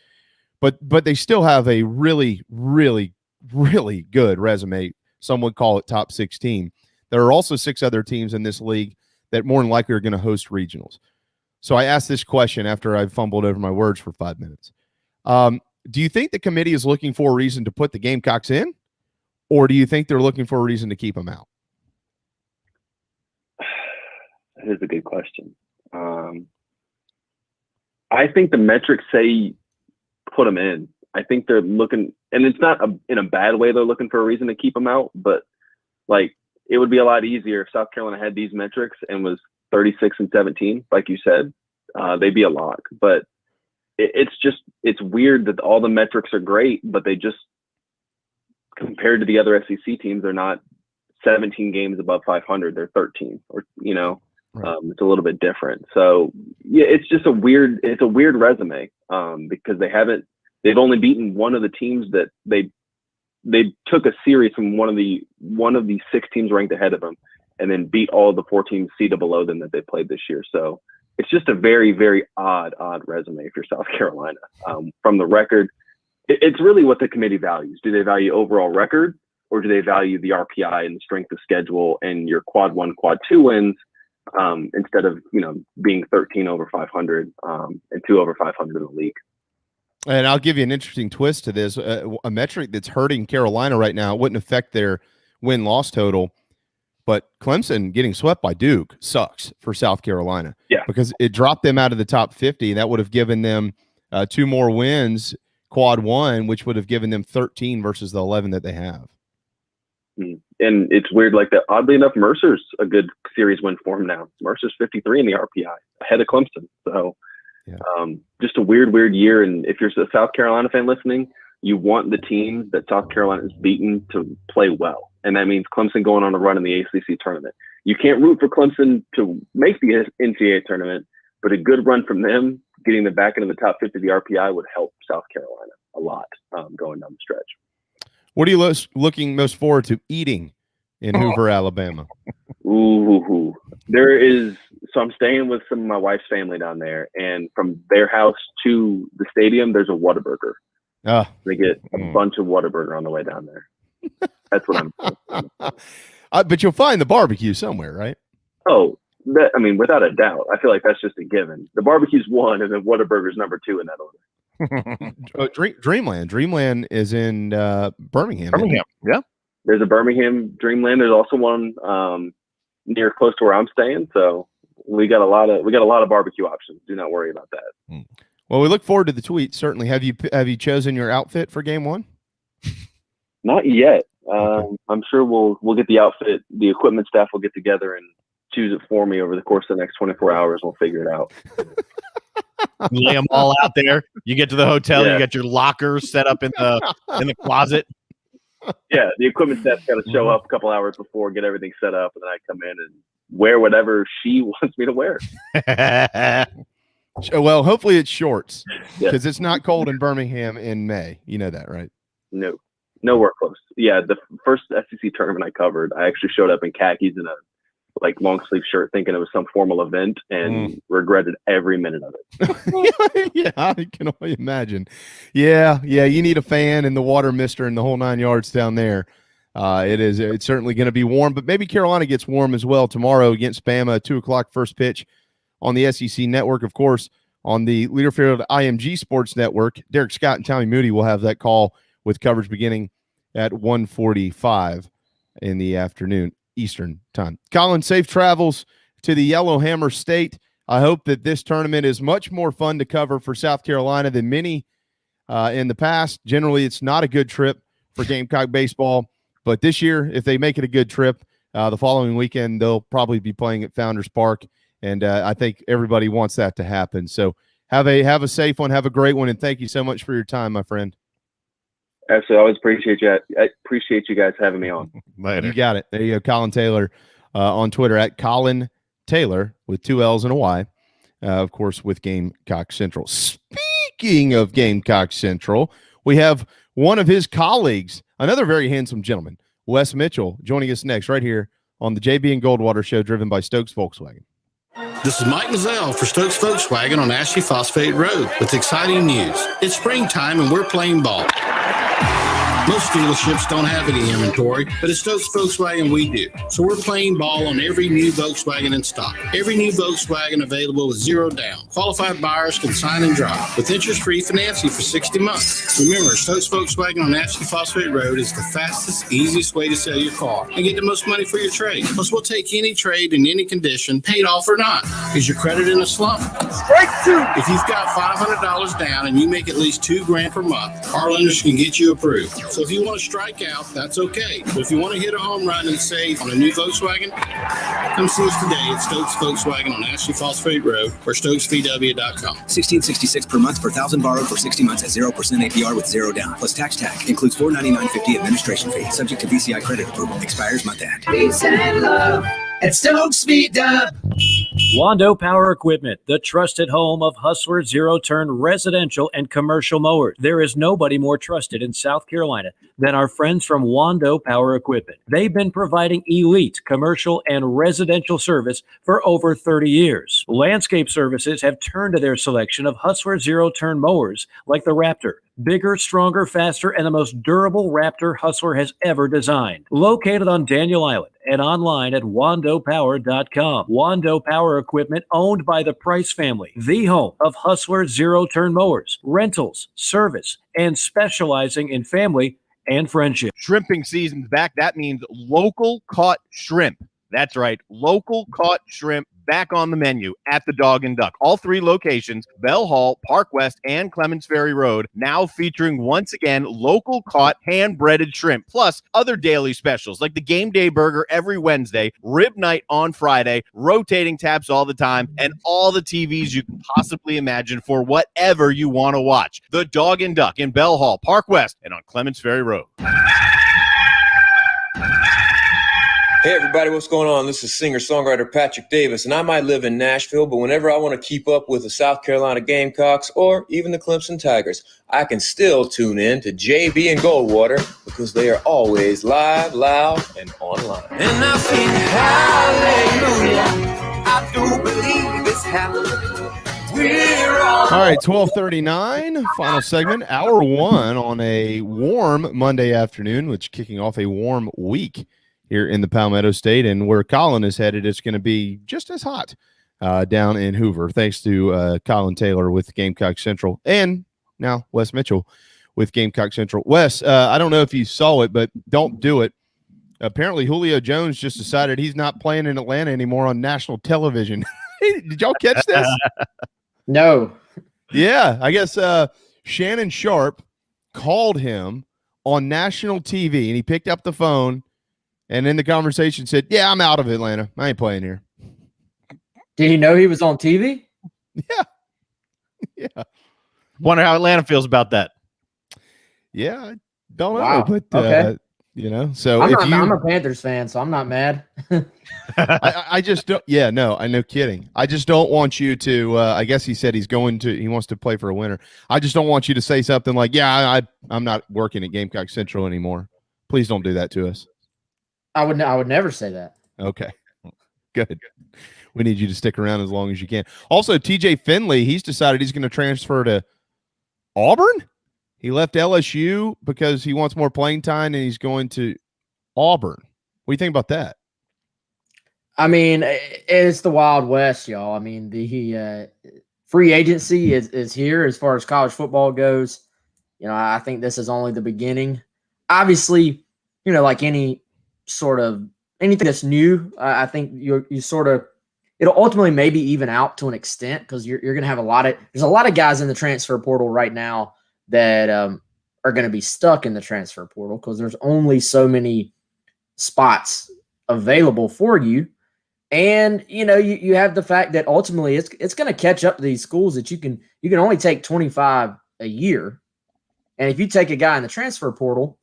But they still have a really, really, really good resume. Some would call it top 16. There are also 6 other teams in this league that more than likely are going to host regionals. So I asked this question after I fumbled over my words for 5 minutes. Do you think the committee is looking for a reason to put the Gamecocks in, or do you think they're looking for a reason to keep them out? That is a good question. I think the metrics say put them in. I think they're looking, and it's not in a bad way they're looking for a reason to keep them out, but it would be a lot easier if South Carolina had these metrics and was 36-17, like you said, they'd be a lock. But it's weird that all the metrics are great, but they just, compared to the other SEC teams, they're not 17 games above 500. They're 13, or right. It's a little bit different. So yeah, it's just a weird resume because they've only beaten one of the teams that they took a series from one of the 6 teams ranked ahead of them and then beat all of the 4 teams seeded below them that they played this year. So it's just a very, very odd resume if you're South Carolina. From the record, it's really what the committee values. Do they value overall record, or do they value the RPI and the strength of schedule and your quad 1, quad 2 wins instead of, being 13 over 500 and 2 over 500 in the league? And I'll give you an interesting twist to this. A metric that's hurting Carolina right now, it wouldn't affect their win-loss total, but Clemson getting swept by Duke sucks for South Carolina. Yeah. Because it dropped them out of the top 50. That would have given them 2 more wins, quad 1, which would have given them 13 versus the 11 that they have. And it's weird, like that. Oddly enough, Mercer's a good series win for him now. Mercer's 53 in the RPI, ahead of Clemson. So just a weird year. And if you're a South Carolina fan listening, you want the teams that South Carolina has beaten to play well. And that means Clemson going on a run in the ACC tournament. You can't root for Clemson to make the NCAA tournament, but a good run from them, getting them back into the top 50 of the RPI, would help South Carolina a lot going down the stretch. What are you looking most forward to eating in Hoover, Alabama? Ooh, so I'm staying with some of my wife's family down there, and from their house to the stadium, there's a Whataburger. They get a bunch of Whataburger on the way down there. That's what I'm But you'll find the barbecue somewhere, right? Oh, without a doubt. I feel like that's just a given. The barbecue's one, and then Whataburger's number 2 in that order. Dreamland. Dreamland is in Birmingham. Yeah. There's a Birmingham Dreamland. There's also one near close to where I'm staying. So we got a lot of barbecue options. Do not worry about that. Well, we look forward to the tweet. Certainly. Have you chosen your outfit for game 1? Not yet. Okay. I'm sure we'll get the outfit. The equipment staff will get together and choose it for me over the course of the next 24 hours. We'll figure it out. Lay them all out there. You get to the hotel. You got your locker set up in the closet. Yeah, the equipment staff's got to show up a couple hours before, get everything set up, and then I come in and wear whatever she wants me to wear. Well, hopefully it's shorts because it's not cold in Birmingham in May. You know that, right? No, nowhere close. Yeah, the first SEC tournament I covered, I actually showed up in khakis and a long sleeve shirt thinking it was some formal event and regretted every minute of it. Yeah, I can only imagine. Yeah, you need a fan and the water mister and the whole 9 yards down there. It's certainly going to be warm, but maybe Carolina gets warm as well tomorrow against Bama, 2:00 first pitch on the SEC network. Of course, on the Leaderfield IMG Sports Network, Derek Scott and Tommy Moody will have that call with coverage beginning at 1:45 in the afternoon Eastern time. Collyn, safe travels to the Yellowhammer State. I hope that this tournament is much more fun to cover for South Carolina than many in the past. Generally, it's not a good trip for Gamecock baseball, but this year, if they make it a good trip, the following weekend, they'll probably be playing at Founders Park, and I think everybody wants that to happen. So have a safe one, have a great one, and thank you so much for your time, my friend. Absolutely. I always appreciate you. I appreciate you guys having me on. Later. You got it. There you go. Collyn Taylor on Twitter at Collyn Taylor with 2 L's and a Y, of course, with Gamecock Central. Speaking of Gamecock Central, we have one of his colleagues, another very handsome gentleman, Wes Mitchell, joining us next right here on the JB and Goldwater Show, driven by Stokes Volkswagen. This is Mike Mazzell for Stokes Volkswagen on Ashley Phosphate Road with exciting news. It's springtime and we're playing ball. Most dealerships don't have any inventory, but at Stokes Volkswagen we do. So we're playing ball on every new Volkswagen in stock. Every new Volkswagen available with 0 down. Qualified buyers can sign and drive with interest-free financing for 60 months. Remember, Stokes Volkswagen on Ashley Phosphate Road is the fastest, easiest way to sell your car and get the most money for your trade. Plus, we'll take any trade in any condition, paid off or not. Is your credit in a slump? Strike 2! If you've got $500 down and you make at least $2,000 per month, our lenders can get you approved. So if you want to strike out, that's okay. But if you want to hit a home run and save on a new Volkswagen, come see us today at Stokes Volkswagen on Ashley Phosphate Road or StokesVW.com. $1,666 per month per $1,000 borrowed for 60 months at 0% APR with 0 down. Plus tax tag. Includes $499.50 administration fee. Subject to VCI credit approval. Expires month end. Peace and love at Stokes VW. Wando Power Equipment, the trusted home of Hustler zero-turn residential and commercial mowers. There is nobody more trusted in South Carolina than our friends from Wando Power Equipment. They've been providing elite commercial and residential service for over 30 years. Landscape Services have turned to their selection of Hustler zero-turn mowers like the Raptor. Bigger, stronger, faster, and the most durable Raptor Hustler has ever designed. Located on Daniel Island and online at wandopower.com. Wando Power Equipment, owned by the Price family, the home of Hustler zero-turn mowers, rentals, service, and specializing in family and friendship. Shrimping season's back. That means local caught shrimp. That's right. Local caught shrimp back on the menu at the Dog and Duck. All 3 locations, Bell Hall, Park West, and Clemens Ferry Road, now featuring once again local caught hand-breaded shrimp, plus other daily specials like the Game Day Burger every Wednesday, Rib Night on Friday, rotating taps all the time, and all the TVs you can possibly imagine for whatever you want to watch. The Dog and Duck in Bell Hall, Park West, and on Clemens Ferry Road. Hey everybody, what's going on? This is singer-songwriter Patrick Davis, and I might live in Nashville, but whenever I want to keep up with the South Carolina Gamecocks or even the Clemson Tigers, I can still tune in to JB and Goldwater because they are always live, loud, and online. And I sing hallelujah, I do believe it's happening. We're All right, 12:39, final segment, hour 1 on a warm Monday afternoon, which kicking off a warm week here in the Palmetto State. And where Collyn is headed, it's going to be just as hot down in Hoover, thanks to Collyn Taylor with Gamecock Central, and now Wes Mitchell with Gamecock Central. Wes, I don't know if you saw it, but don't do it. Apparently, Julio Jones just decided he's not playing in Atlanta anymore on national television. Did y'all catch this? No. Yeah, I guess Shannon Sharp called him on national TV, and he picked up the phone, and in the conversation said, "Yeah, I'm out of Atlanta. I ain't playing here." Did he know he was on TV? Yeah. Yeah. Wonder how Atlanta feels about that. Yeah, I don't know, Wow. but Okay. So I'm a Panthers fan, so I'm not mad. I just don't. Yeah, no, no kidding. I just don't want you to. I guess he said he wants to play for a winner. I just don't want you to say something like, "Yeah, I'm not working at Gamecock Central anymore." Please don't do that to us. I would never say that. Okay, good. We need you to stick around as long as you can. Also, TJ Finley, he's decided he's going to transfer to Auburn. He left LSU because he wants more playing time, and he's going to Auburn. What do you think about that? I mean, it's the Wild West, y'all. I mean, the free agency is here as far as college football goes. I think this is only the beginning. Obviously, like anything that's new, I think you sort of it'll ultimately maybe even out to an extent because you're going to have there's a lot of guys in the transfer portal right now that are going to be stuck in the transfer portal because there's only so many spots available for you. And, you have the fact that ultimately it's going to catch up to these schools that you can only take 25 a year. And if you take a guy in the transfer portal,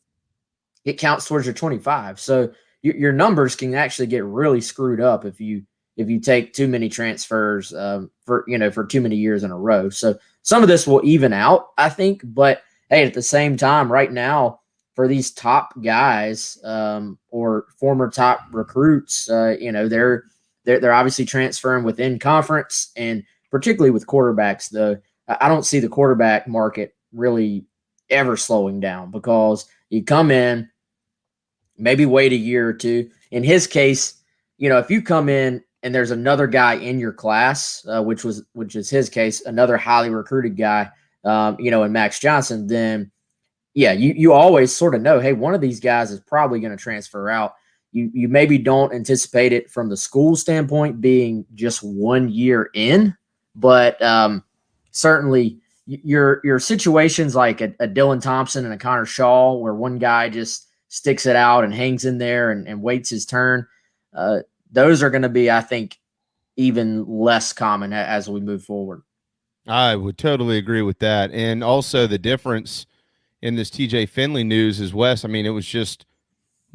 it counts towards your 25. So your numbers can actually get really screwed up if you take too many transfers for too many years in a row. So some of this will even out, I think. But hey, at the same time, right now, for these top guys or former top recruits, they're obviously transferring within conference, and particularly with quarterbacks. Though I don't see the quarterback market really ever slowing down because you come in, maybe wait a year or two. In his case, if you come in and there's another guy in your class, which is his case, another highly recruited guy, in Max Johnson, then yeah, you always sort of know, hey, one of these guys is probably going to transfer out. You maybe don't anticipate it from the school standpoint being just 1 year in, but certainly your situations like a Dylan Thompson and a Connor Shaw, where one guy just sticks it out and hangs in there and waits his turn. Those are going to be, I think, even less common as we move forward. I would totally agree with that. And also the difference in this TJ Finley news is, Wes, I mean, it was just,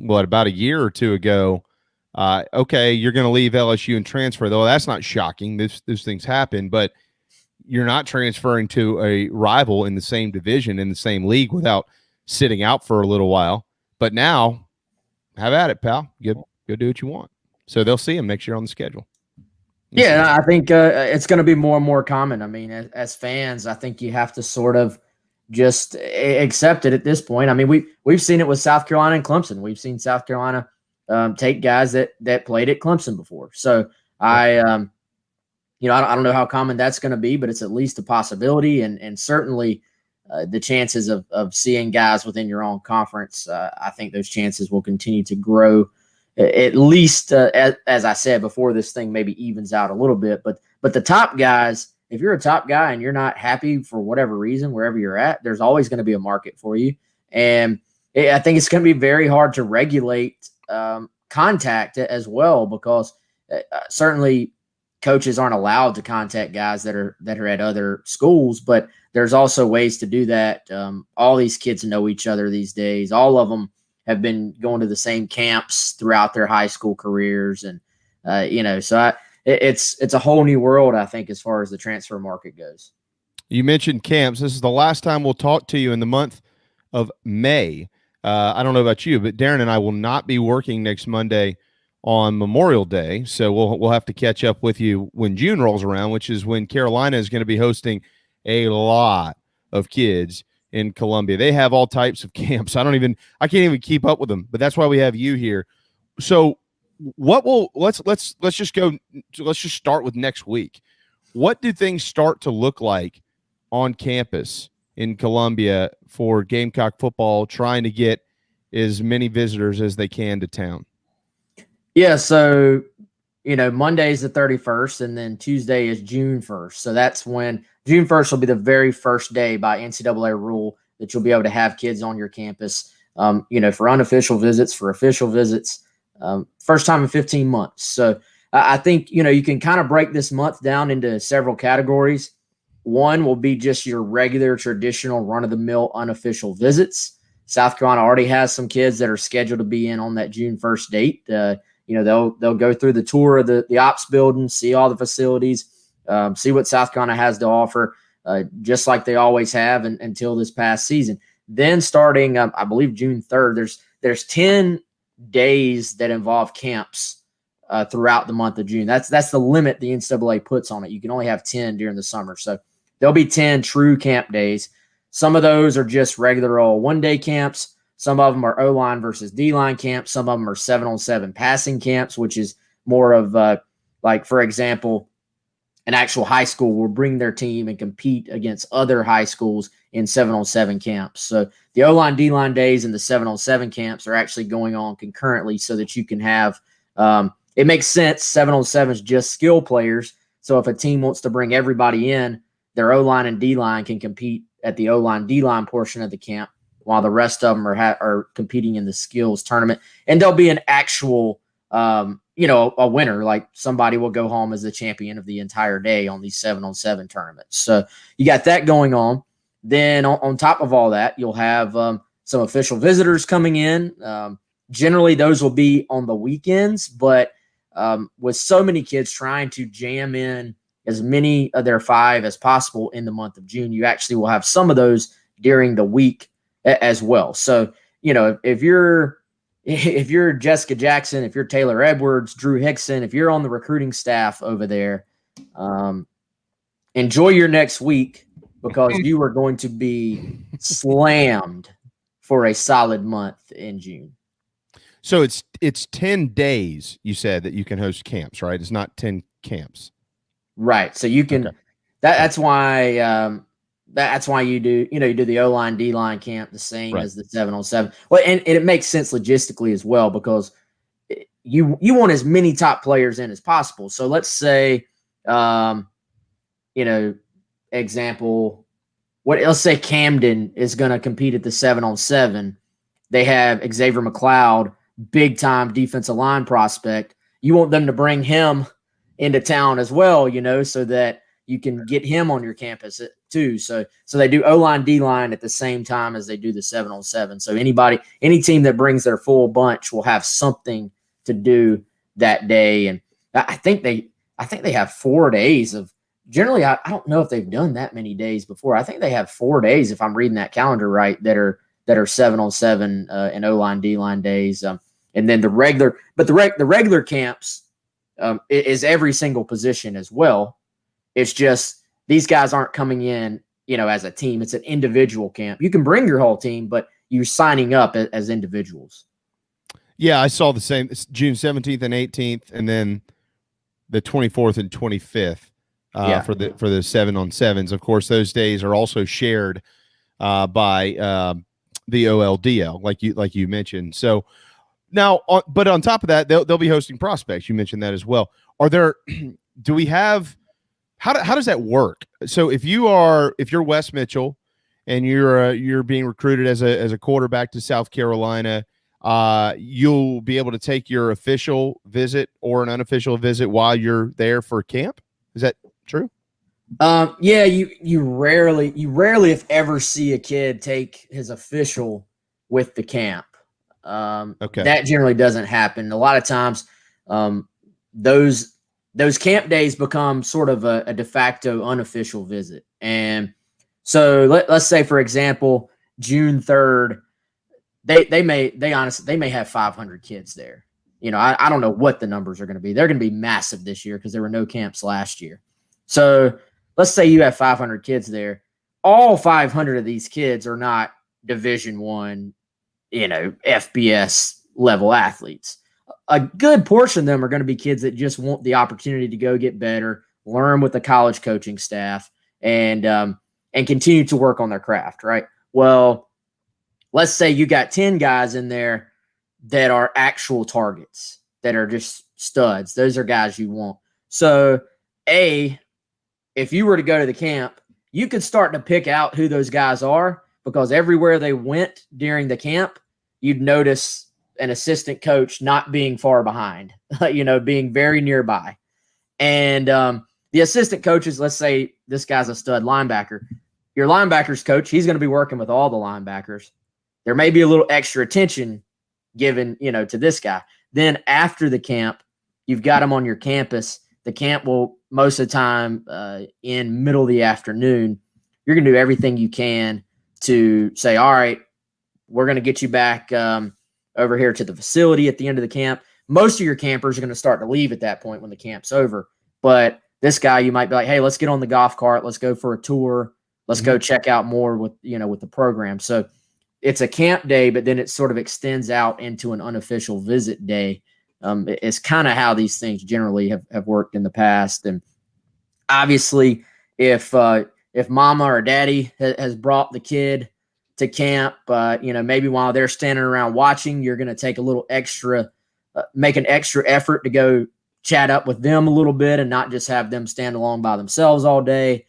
about a year or two ago. Okay, you're going to leave LSU and transfer, though. That's not shocking. Those things happen, but you're not transferring to a rival in the same division, in the same league without sitting out for a little while. But now, have at it, pal. Go do what you want. So they'll see him next year on the schedule. Yeah, I think it's going to be more and more common. I mean, as fans, I think you have to sort of just accept it at this point. I mean, we've seen it with South Carolina and Clemson. We've seen South Carolina take guys that played at Clemson before. So I don't know how common that's going to be, but it's at least a possibility, and certainly the chances of seeing guys within your own conference, I think those chances will continue to grow. At least, as I said before, this thing maybe evens out a little bit. But the top guys, if you're a top guy and you're not happy for whatever reason, wherever you're at, there's always going to be a market for you. And I think it's going to be very hard to regulate contact as well, because certainly coaches aren't allowed to contact guys that are at other schools, but there's also ways to do that. All these kids know each other these days. All of them have been going to the same camps throughout their high school careers. And, so it's a whole new world, I think, as far as the transfer market goes. You mentioned camps. This is the last time we'll talk to you in the month of May. I don't know about you, but Darren and I will not be working next Monday on Memorial Day. So we'll have to catch up with you when June rolls around, which is when Carolina is going to be hosting a lot of kids in Columbia. They have all types of camps. I can't even keep up with them, but that's why we have you here. So let's just start with next week. What do things start to look like on campus in Columbia for Gamecock football, trying to get as many visitors as they can to town? Yeah, so Monday is the 31st, and then Tuesday is June 1st. So that's when June 1st will be the very first day by NCAA rule that you'll be able to have kids on your campus, for unofficial visits, for official visits, first time in 15 months. So I think, you can kind of break this month down into several categories. One will be just your regular, traditional, run-of-the-mill unofficial visits. South Carolina already has some kids that are scheduled to be in on that June 1st date. They'll go through the tour of the ops building, see all the facilities, see what South Carolina has to offer, just like they always have until this past season. Then starting, I believe, June 3rd, there's 10 days that involve camps throughout the month of June. That's the limit the NCAA puts on it. You can only have 10 during the summer. So there'll be 10 true camp days. Some of those are just regular old one-day camps. Some of them are O-line versus D-line camps. Some of them are 7-on-7 passing camps, which is more of like, for example, an actual high school will bring their team and compete against other high schools in 7-on-7 camps. So the O-line, D-line days and the 7-on-7 camps are actually going on concurrently so that you can have it makes sense. 7-on-7 is just skill players. So if a team wants to bring everybody in, their O-line and D-line can compete at the O-line, D-line portion of the camp, while the rest of them are competing in the skills tournament. And there'll be an actual, a winner. Like somebody will go home as the champion of the entire day on these 7-on-7 tournaments. So you got that going on. Then on top of all that, you'll have some official visitors coming in. Generally, those will be on the weekends, but with so many kids trying to jam in as many of their 5 as possible in the month of June, you actually will have some of those during the week as well. So, if you're Jessica Jackson, if you're Taylor Edwards, Drew Hickson, if you're on the recruiting staff over there, enjoy your next week, because you are going to be slammed for a solid month in June. So it's 10 days, you said, that you can host camps, right? It's not 10 camps. Right. So you can, that's why you do, you do the O-line, D-line camp the same as the 7-on-7. Well, and it makes sense logistically as well, because you want as many top players in as possible. So let's say, example, let's say Camden is going to compete at the 7-on-7. They have Xavier McLeod, big time defensive line prospect. You want them to bring him into town as well, so that you can get him on your campus too. So they do O-line, D-line at the same time as they do the 7-on-7. So any team that brings their full bunch will have something to do that day. And I think they have 4 days of, generally, I don't know if they've done that many days before. I think they have 4 days, if I'm reading that calendar right, that are 7-on-7 and O-line, D-line days. And then the regular camps is every single position as well. It's just these guys aren't coming in, as a team. It's an individual camp. You can bring your whole team, but you're signing up as individuals. Yeah, I saw the same. It's June 17th and 18th, and then the 24th and 25th for the 7-on-7s. Of course, those days are also shared by the OLDL, like you mentioned. So now, but on top of that, they'll be hosting prospects. You mentioned that as well. Do we have? How does that work? So if you're Wes Mitchell and you're being recruited as a quarterback to South Carolina, you'll be able to take your official visit or an unofficial visit while you're there for camp. Is that true? Yeah, you rarely if ever see a kid take his official with the camp. That generally doesn't happen. A lot of times, those camp days become sort of a de facto unofficial visit. And so let's say, for example, June 3rd, they may have 500 kids there. I don't know what the numbers are going to be. They're going to be massive this year because there were no camps last year. So let's say you have 500 kids there. All 500 of these kids are not Division I, FBS level athletes. a good portion of them are going to be kids that just want the opportunity to go get better, learn with the college coaching staff, and continue to work on their craft, right? Well, let's say you got 10 guys in there that are actual targets, that are just studs. Those are guys you want. So, if you were to go to the camp, you could start to pick out who those guys are, because everywhere they went during the camp, you'd notice an assistant coach not being far behind, being very nearby. And the assistant coaches, let's say this guy's a stud linebacker. Your linebackers coach, he's going to be working with all the linebackers. There may be a little extra attention given, to this guy. Then after the camp, you've got him on your campus. The camp will most of the time in middle of the afternoon. You're going to do everything you can to say, all right, we're going to get you back over here to the facility at the end of the camp. Most of your campers are going to start to leave at that point when the camp's over. But this guy, you might be like, hey, let's get on the golf cart. Let's go for a tour. Let's go check out more with the program. So it's a camp day, but then it sort of extends out into an unofficial visit day. It's kind of how these things generally have worked in the past. And obviously, if mama or daddy has brought the kid to camp, maybe while they're standing around watching, you're going to take a little extra, make an extra effort to go chat up with them a little bit and not just have them stand along by themselves all day.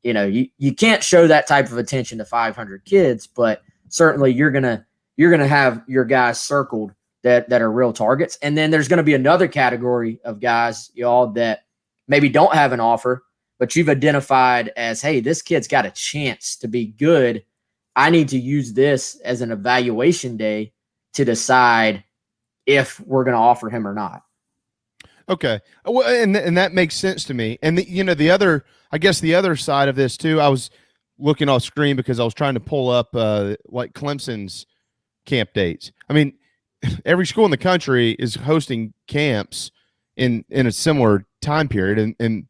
You can't show that type of attention to 500 kids, but certainly you're going to have your guys circled that are real targets. And then there's going to be another category of guys, y'all, that maybe don't have an offer, but you've identified as, hey, this kid's got a chance to be good. I need to use this as an evaluation day to decide if we're going to offer him or not. Okay. Well, and that makes sense to me. And the other side of this too, I was looking off screen because I was trying to pull up like Clemson's camp dates. I mean, every school in the country is hosting camps in a similar time period, and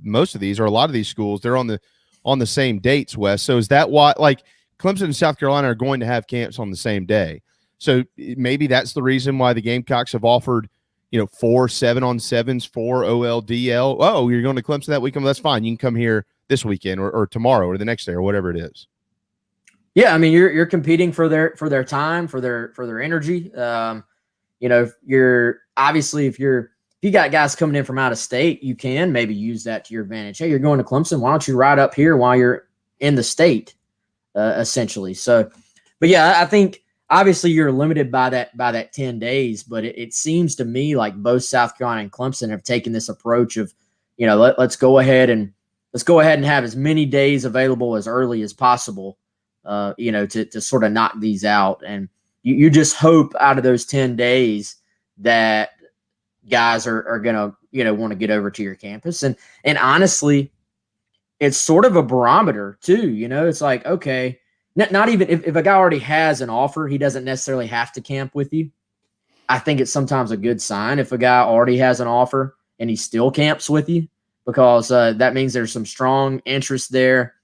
most of these, or a lot of these schools, they're on the same dates, Wes. So is that why, like, Clemson and South Carolina are going to have camps on the same day? So maybe that's the reason why the Gamecocks have offered 4 7-on-7s, 4 OLDL. Oh, you're going to Clemson that weekend? Well, that's fine. You can come here this weekend or tomorrow or the next day or whatever it is. Yeah, I mean, you're competing for their time, for their energy. You're obviously, if you got guys coming in from out of state, you can maybe use that to your advantage. Hey, you're going to Clemson. Why don't you ride up here while you're in the state, essentially? So, but yeah, I think obviously you're limited by that 10 days, but it seems to me like both South Carolina and Clemson have taken this approach of, let's go ahead and have as many days available as early as possible, to sort of knock these out. And you just hope out of those 10 days that guys are going to, want to get over to your campus. And honestly, it's sort of a barometer too. It's like, okay, not even if a guy already has an offer, he doesn't necessarily have to camp with you. I think it's sometimes a good sign if a guy already has an offer and he still camps with you, because that means there's some strong interest there.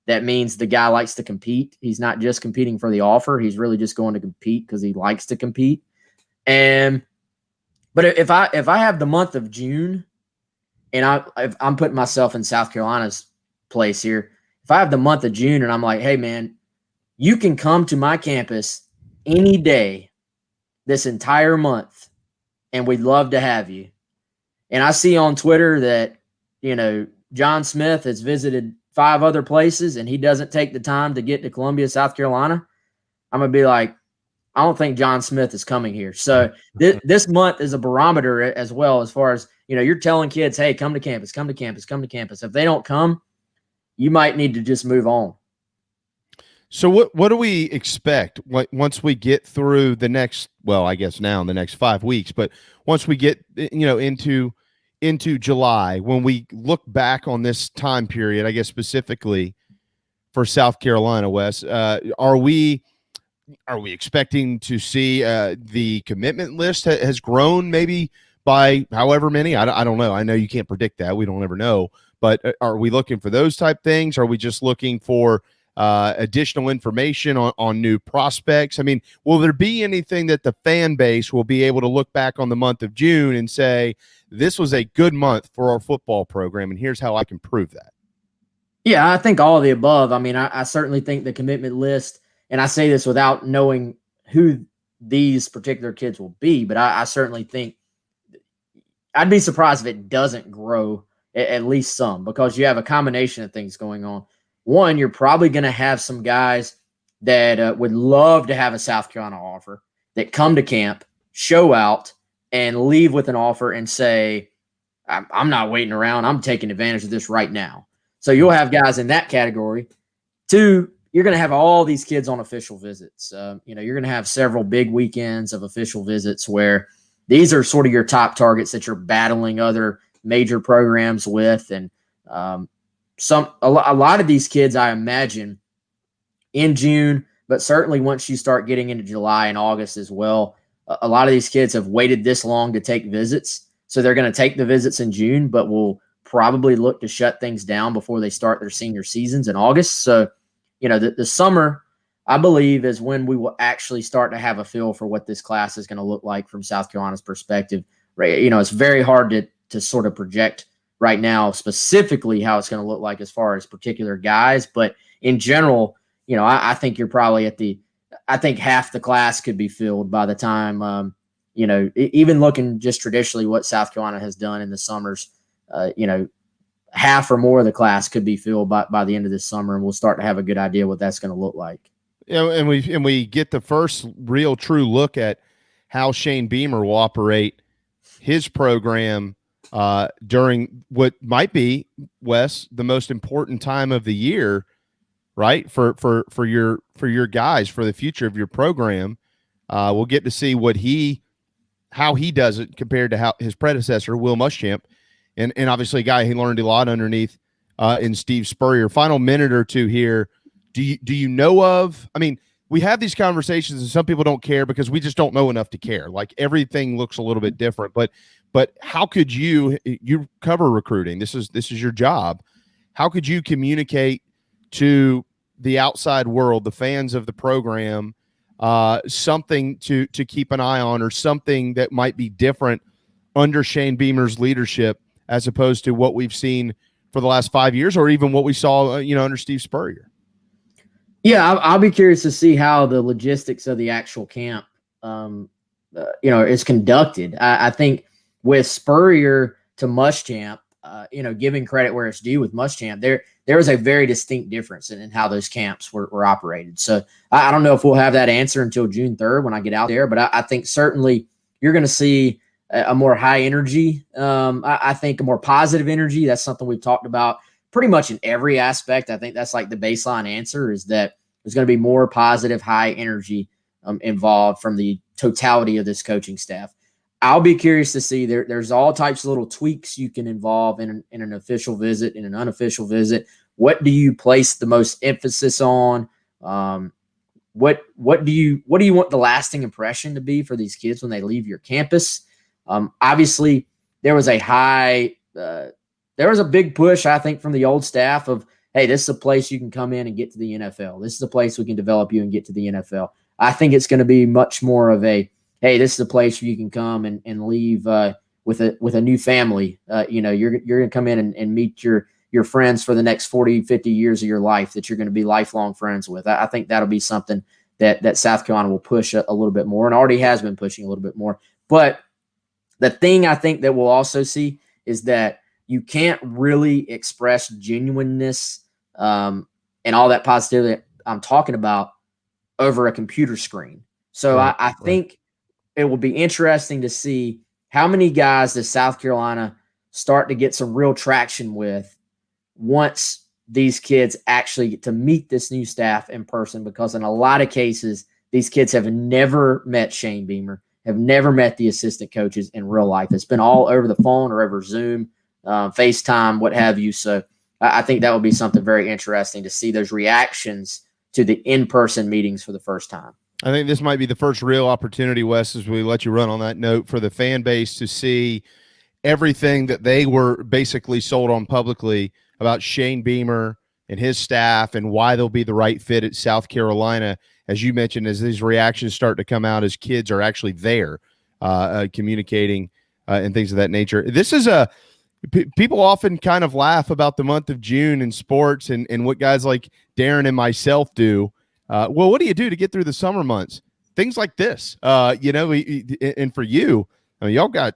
That means the guy likes to compete. He's not just competing for the offer. He's really just going to compete because he likes to compete. But if I have the month of June, and I'm putting myself in South Carolina's place here, if I have the month of June and I'm like, hey man, you can come to my campus any day this entire month, and we'd love to have you. And I see on Twitter that, John Smith has visited 5 other places and he doesn't take the time to get to Columbia, South Carolina, I'm going to be like, I don't think John Smith is coming here. So this month is a barometer as well, as far as, you're telling kids, hey, come to campus, come to campus, come to campus. If they don't come, you might need to just move on. So what do we expect once we get through the next, well, I guess now in the next 5 weeks, but once we get, into July, when we look back on this time period, I guess specifically for South Carolina, Wes, are we expecting to see the commitment list has grown maybe by however many? I don't know. I know you can't predict that. We don't ever know. But are we looking for those type things? Are we just looking for additional information on new prospects? I mean, will there be anything that the fan base will be able to look back on the month of June and say, this was a good month for our football program, and here's how I can prove that? Yeah, I think all of the above. I mean, I certainly think the commitment list, and I say this without knowing who these particular kids will be, but I certainly think I'd be surprised if it doesn't grow at least some, because you have a combination of things going on. One, you're probably going to have some guys that would love to have a South Carolina offer that come to camp, show out, and leave with an offer and say, I'm not waiting around. I'm taking advantage of this right now. So you'll have guys in that category. Two, you're going to have all these kids on official visits. You're going to have several big weekends of official visits where these are sort of your top targets that you're battling other major programs with. And a lot of these kids, I imagine, in June, but certainly once you start getting into July and August as well, a lot of these kids have waited this long to take visits. So they're going to take the visits in June, but will probably look to shut things down before they start their senior seasons in August. So, the summer, I believe, is when we will actually start to have a feel for what this class is going to look like from South Carolina's perspective. Right? It's very hard to sort of project right now specifically how it's going to look like as far as particular guys. But in general, I think you're probably I think half the class could be filled by the time, even looking just traditionally what South Carolina has done in the summers, half or more of the class could be filled by the end of this summer, and we'll start to have a good idea what that's going to look like. And we get the first real true look at how Shane Beamer will operate his program during what might be, Wes, the most important time of the year, right? For your guys, for the future of your program. We'll get to see how he does it compared to how his predecessor, Will Muschamp, and obviously a guy he learned a lot underneath in Steve Spurrier. Final minute or two here. Do you know of? I mean, we have these conversations, and some people don't care because we just don't know enough to care. Like, everything looks a little bit different. But how could you cover recruiting? This is your job. How could you communicate to the outside world, the fans of the program, something to keep an eye on, or something that might be different under Shane Beamer's leadership as opposed to what we've seen for the last 5 years, or even what we saw, under Steve Spurrier? Yeah, I'll be curious to see how the logistics of the actual camp, is conducted. I think with Spurrier to Muschamp, giving credit where it's due with Muschamp, there was a very distinct difference in how those camps were operated. So I don't know if we'll have that answer until June 3rd when I get out there, but I think certainly you're going to see a more high energy. I think a more positive energy. That's something we've talked about pretty much in every aspect. I think that's like the baseline answer, is that there's going to be more positive, high energy involved from the totality of this coaching staff. I'll be curious to see there's all types of little tweaks you can involve in an official visit, in an unofficial visit. What do you place the most emphasis on? What do you want the lasting impression to be for these kids when they leave your campus? Obviously, there was a big push, I think, from the old staff of, hey, this is a place you can come in and get to the NFL. This is a place we can develop you and get to the NFL. I think it's going to be much more of a, hey, this is a place where you can come and leave with a new family. You're going to come in and meet your friends for the next 40, 50 years of your life that you're going to be lifelong friends with. I think that'll be something that South Carolina will push a little bit more, and already has been pushing a little bit more. But the thing I think that we'll also see is that you can't really express genuineness and all that positivity that I'm talking about over a computer screen. So right, I think it will be interesting to see how many guys does South Carolina start to get some real traction with once these kids actually get to meet this new staff in person, because in a lot of cases, these kids have never met Shane Beamer, have never met the assistant coaches in real life. It's been all over the phone or over Zoom, FaceTime, what have you. So I think that would be something very interesting to see those reactions to the in-person meetings for the first time. I think this might be the first real opportunity, Wes, as we let you run on that note, for the fan base to see everything that they were basically sold on publicly about Shane Beamer and his staff and why they'll be the right fit at South Carolina, as you mentioned, as these reactions start to come out, as kids are actually there communicating and things of that nature. This is people often kind of laugh about the month of June in sports and what guys like Darren and myself do. Well, what do you do to get through the summer months? Things like this, and for you, I mean, y'all got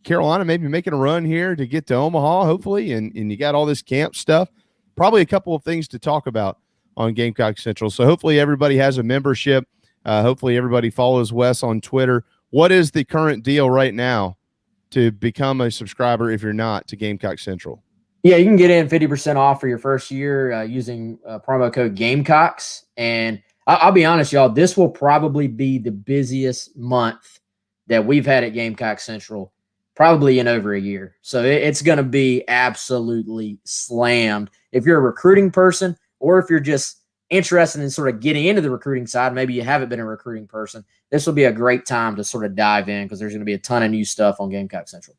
Carolina maybe making a run here to get to Omaha, hopefully, and you got all this camp stuff. Probably a couple of things to talk about on Gamecock Central. So hopefully everybody has a membership. Hopefully everybody follows Wes on Twitter. What is the current deal right now to become a subscriber if you're not to Gamecock Central? Yeah, you can get in 50% off for your first year using promo code Gamecocks. And I'll be honest, y'all, this will probably be the busiest month that we've had at Gamecock Central probably in over a year. So it's going to be absolutely slammed. If you're a recruiting person or if you're just interested in sort of getting into the recruiting side, maybe you haven't been a recruiting person, this will be a great time to sort of dive in because there's going to be a ton of new stuff on Gamecock Central.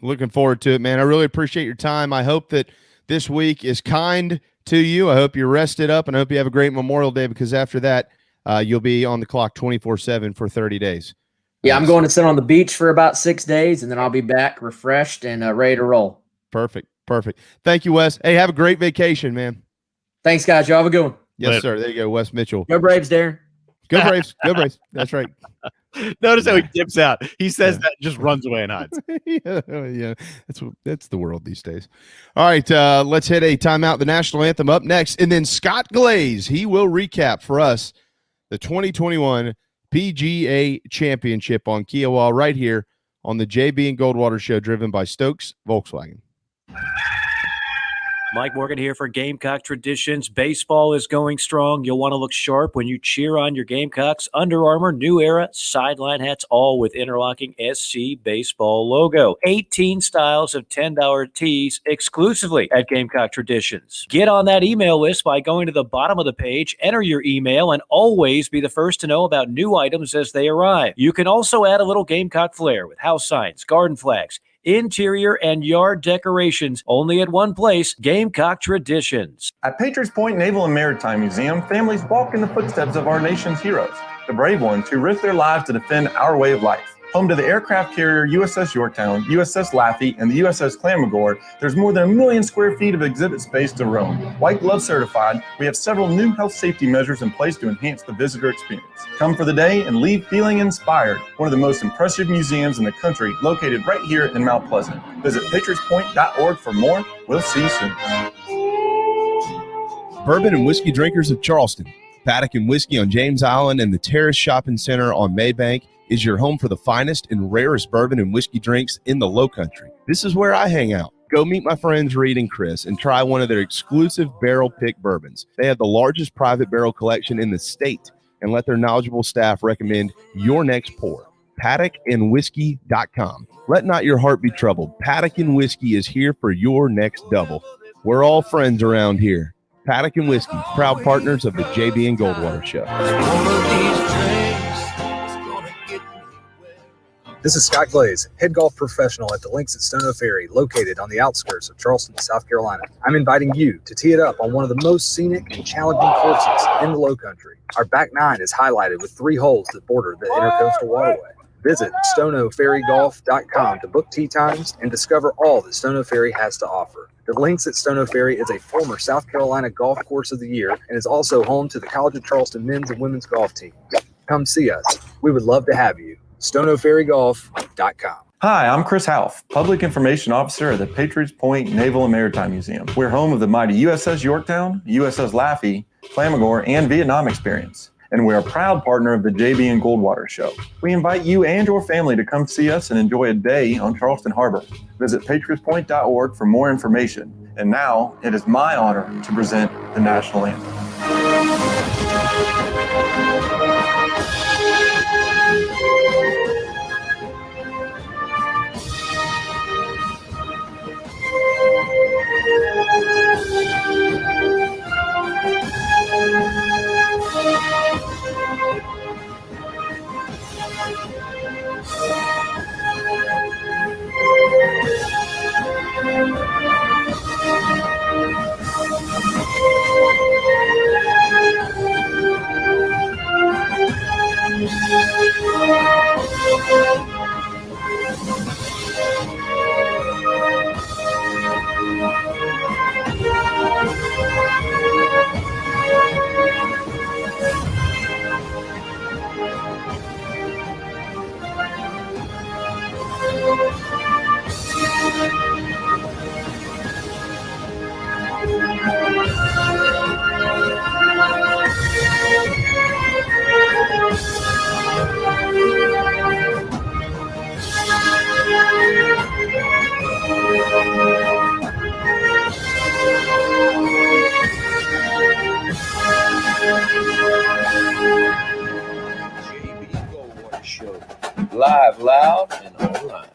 Looking forward to it, man. I really appreciate your time. I hope that this week is kind to you. I hope you're rested up, and I hope you have a great Memorial Day because after that, you'll be on the clock 24/7 for 30 days. Yeah, I'm going to sit on the beach for about 6 days, and then I'll be back refreshed and ready to roll. Perfect. Thank you, Wes. Hey, have a great vacation, man. Thanks, guys. Y'all have a good one. Yes, Later. sir. There you go, Wes Mitchell. Go Braves, Darren. Go Braves. Go Braves. That's right. Notice how he dips out. He says that and just runs away and hides. yeah. That's the world these days. All right, let's hit a timeout. The national anthem up next, and then Scott Glaze. He will recap for us the 2021 PGA Championship on Kiowa right here on the JB and Goldwater Show, driven by Stokes Volkswagen. Mike Morgan here for Gamecock Traditions. Baseball is going strong. You'll want to look sharp when you cheer on your Gamecocks. Under Armour, New Era, sideline hats, all with interlocking SC Baseball logo. 18 styles of $10 tees exclusively at Gamecock Traditions. Get on that email list by going to the bottom of the page, enter your email, and always be the first to know about new items as they arrive. You can also add a little Gamecock flair with house signs, garden flags, interior and yard decorations, only at one place, Gamecock Traditions. At Patriots Point Naval and Maritime Museum, families walk in the footsteps of our nation's heroes, the brave ones who risked their lives to defend our way of life. Home to the aircraft carrier USS Yorktown, USS Laffey, and the USS Clamagore, there's more than 1 million square feet of exhibit space to roam. White Glove certified, we have several new health safety measures in place to enhance the visitor experience. Come for the day and leave feeling inspired. One of the most impressive museums in the country, located right here in Mount Pleasant. Visit patriotspoint.org for more. We'll see you soon. Bourbon and whiskey drinkers of Charleston, Paddock and Whiskey on James Island and the Terrace Shopping Center on Maybank is your home for the finest and rarest bourbon and whiskey drinks in the Lowcountry. This is where I hang out. Go meet my friends Reed and Chris and try one of their exclusive barrel pick bourbons. They have the largest private barrel collection in the state and let their knowledgeable staff recommend your next pour. PaddockandWhiskey.com. Let not your heart be troubled. Paddock and Whiskey is here for your next double. We're all friends around here. Paddock and Whiskey, proud partners of the JB and Goldwater Show. This is Scott Glaze, head golf professional at the Links at Stono Ferry, located on the outskirts of Charleston, South Carolina. I'm inviting you to tee it up on one of the most scenic and challenging courses in the Lowcountry. Our back nine is highlighted with 3 holes that border the Intercoastal Waterway. Visit stonoferrygolf.com to book tee times and discover all that Stono Ferry has to offer. The Links at Stono Ferry is a former South Carolina Golf Course of the Year and is also home to the College of Charleston men's and women's golf teams. Come see us. We would love to have you. stonoferrygolf.com. Hi, I'm Chris Half, Public Information Officer at the Patriots Point Naval and Maritime Museum. We're home of the mighty USS Yorktown, USS Laffey, Clamagore, and Vietnam experience. And we're a proud partner of the JB and Goldwater Show. We invite you and your family to come see us and enjoy a day on Charleston Harbor. Visit patriotspoint.org for more information. And now, it is my honor to present the national anthem. live, loud, and online.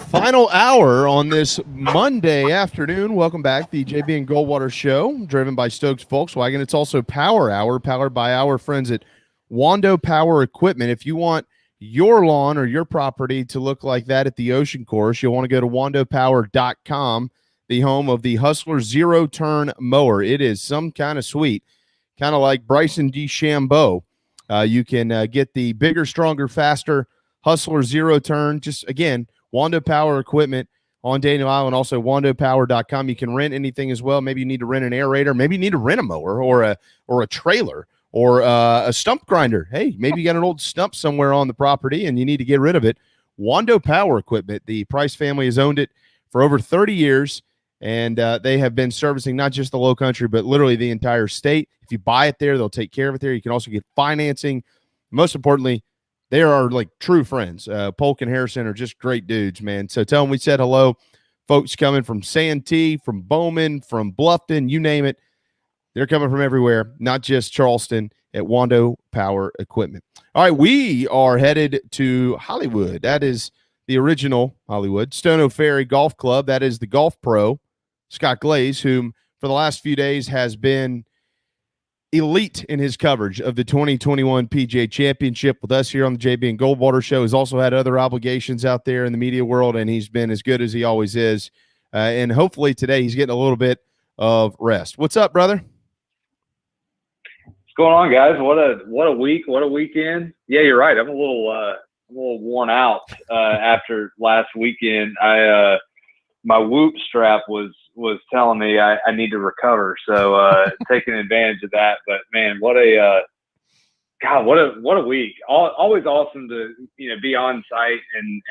Final hour on this Monday afternoon. Welcome back. The JB and Goldwater Show, driven by Stokes Volkswagen. It's also Power Hour, powered by our friends at Wando Power Equipment. If you want your lawn or your property to look like that at the Ocean Course, you'll want to go to wandopower.com, the home of the Hustler Zero Turn Mower. It is some kind of sweet, kind of like Bryson DeChambeau. You can get the bigger, stronger, faster Hustler Zero Turn. Just, again, Wando Power Equipment on Daniel Island, also wandopower.com. You can rent anything as well. Maybe you need to rent an aerator. Maybe you need to rent a mower or a trailer or a stump grinder. Hey, maybe you got an old stump somewhere on the property and you need to get rid of it. Wando Power Equipment. The Price family has owned it for over 30 years, and they have been servicing not just the Low Country, but literally the entire state. If you buy it there, they'll take care of it there. You can also get financing. Most importantly, they are like true friends. Polk and Harrison are just great dudes, man. So tell them we said hello. Folks coming from Santee, from Bowman, from Bluffton, you name it. They're coming from everywhere, not just Charleston, at Wando Power Equipment. All right, we are headed to Hollywood. That is the original Hollywood. Stono Ferry Golf Club. That is the golf pro, Scott Glaze, whom for the last few days has been elite in his coverage of the 2021 PGA Championship with us here on the JB and Goldwater Show. He's also had other obligations out there in the media world, and he's been as good as he always is. And hopefully today he's getting a little bit of rest. What's up, brother? What's going on, guys? What a week, what a weekend. Yeah, you're right. I'm a little worn out after last weekend. My Whoop strap was telling me I need to recover, so taking advantage of that. But man, what a week! Always awesome to be on site and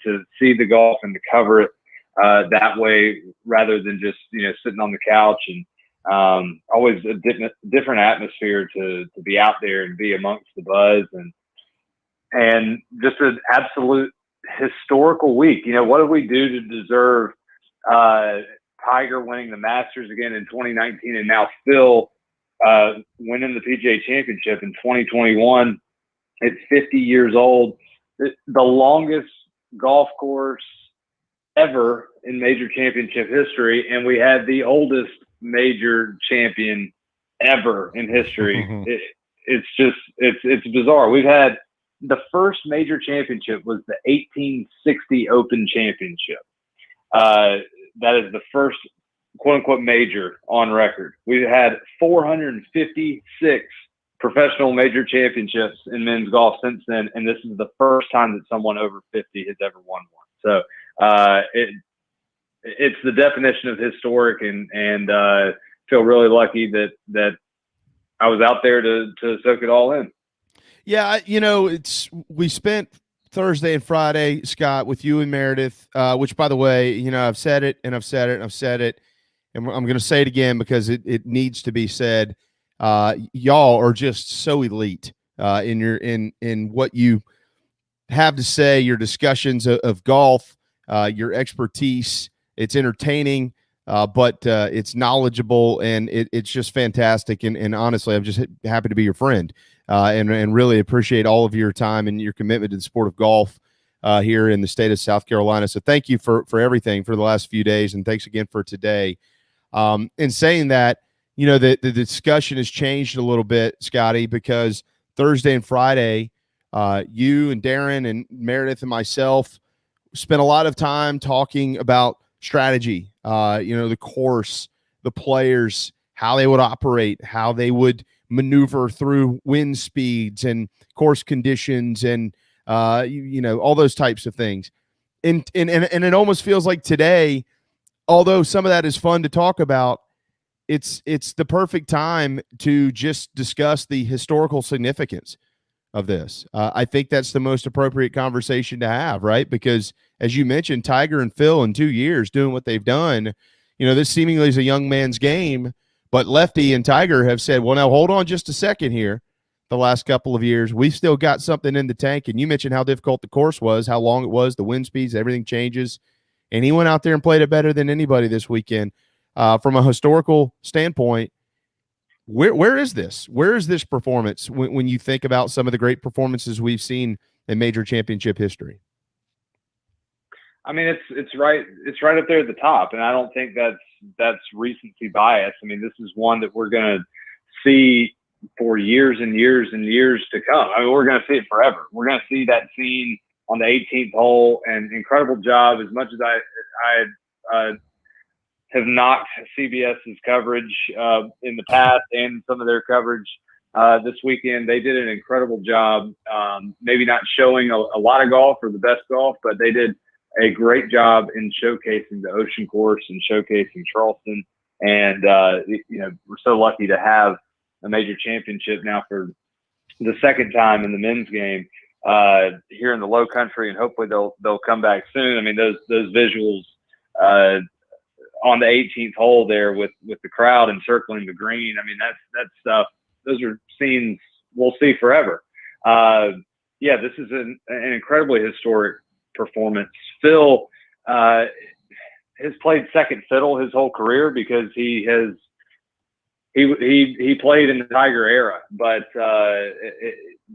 to see the golf and to cover it that way rather than just sitting on the couch, and always a different atmosphere to be out there and be amongst the buzz and just an absolute historical week. What did we do to deserve Tiger winning the Masters again in 2019 and now Phil winning the PGA Championship in 2021 at 50 years old, the longest golf course ever in major championship history, and we had the oldest major champion ever in history. It's bizarre. We've had the first major championship was the 1860 Open Championship. That is the first quote-unquote major on record. We've had 456 professional major championships in men's golf since then, and this is the first time that someone over 50 has ever won one. So it's the definition of historic, and feel really lucky that I was out there to soak it all in. Yeah, we spent Thursday and Friday, Scott, with you and Meredith, which, by the way, I've said it and I've said it and I've said it, and I'm going to say it again because it needs to be said. Y'all are just so elite in what you have to say, your discussions of golf, your expertise. It's entertaining, but it's knowledgeable, and it's just fantastic. And honestly, I'm just happy to be your friend. And really appreciate all of your time and your commitment to the sport of golf here in the state of South Carolina. So thank you for everything for the last few days, and thanks again for today. In saying that, the discussion has changed a little bit, Scotty, because Thursday and Friday, you and Darren and Meredith and myself spent a lot of time talking about strategy, the course, the players, how they would operate, how they would maneuver through wind speeds and course conditions and all those types of things. And it almost feels like today, although some of that is fun to talk about, it's the perfect time to just discuss the historical significance of this. I think that's the most appropriate conversation to have, right? Because as you mentioned, Tiger and Phil in 2 years doing what they've done, this seemingly is a young man's game. But Lefty and Tiger have said, well, now hold on just a second here. The last couple of years, we've still got something in the tank. And you mentioned how difficult the course was, how long it was, the wind speeds, everything changes. And he went out there and played it better than anybody this weekend. From a historical standpoint, Where is this? Where is this performance when you think about some of the great performances we've seen in major championship history? I mean, it's right up there at the top, and I don't think that's recency bias. I mean, this is one that we're going to see for years and years and years to come. I mean, we're going to see it forever. We're going to see that scene on the 18th hole, and incredible job. As much as I have knocked CBS's coverage in the past and some of their coverage this weekend, they did an incredible job. Maybe not showing a lot of golf or the best golf, but they did a great job in showcasing the Ocean Course and showcasing Charleston. And, we're so lucky to have a major championship now for the second time in the men's game here in the Low Country, and hopefully they'll come back soon. I mean, those visuals on the 18th hole there with the crowd encircling the green. I mean, that's stuff. Those are scenes we'll see forever. This is an incredibly historic performance. Phil has played second fiddle his whole career because he played in the Tiger era, but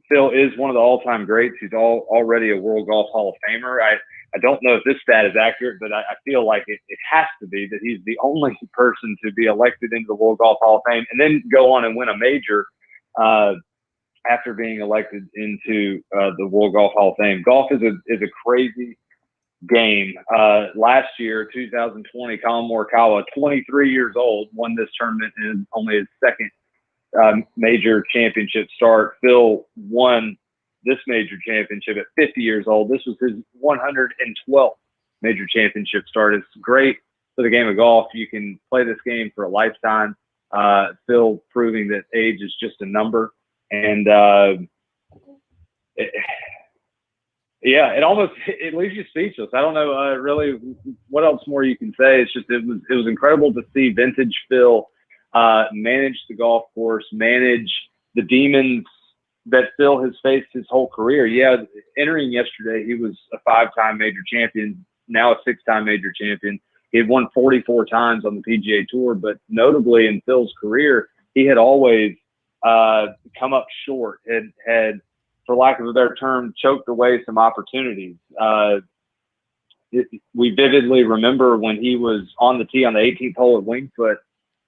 Phil is one of the all-time greats. He's already a World Golf Hall of Famer. I don't know if this stat is accurate, but I feel like it has to be that he's the only person to be elected into the World Golf Hall of Fame and then go on and win a major after being elected into the World Golf Hall of Fame. Golf is a crazy game. Last year, 2020, Collyn Morikawa, 23 years old, won this tournament in only his second major championship start. Phil won this major championship at 50 years old. This was his 112th major championship start. It's great for the game of golf. You can play this game for a lifetime. Phil proving that age is just a number. And it leaves you speechless. I don't know really what else more you can say. It's just it was incredible to see vintage Phil manage the golf course, manage the demons that Phil has faced his whole career. Yeah, entering yesterday, he was a 5-time major champion, now a 6-time major champion. He had won 44 times on the PGA Tour, but notably in Phil's career, he had always come up short, had, for lack of a better term, choked away some opportunities. We vividly remember when he was on the tee on the 18th hole at Wingfoot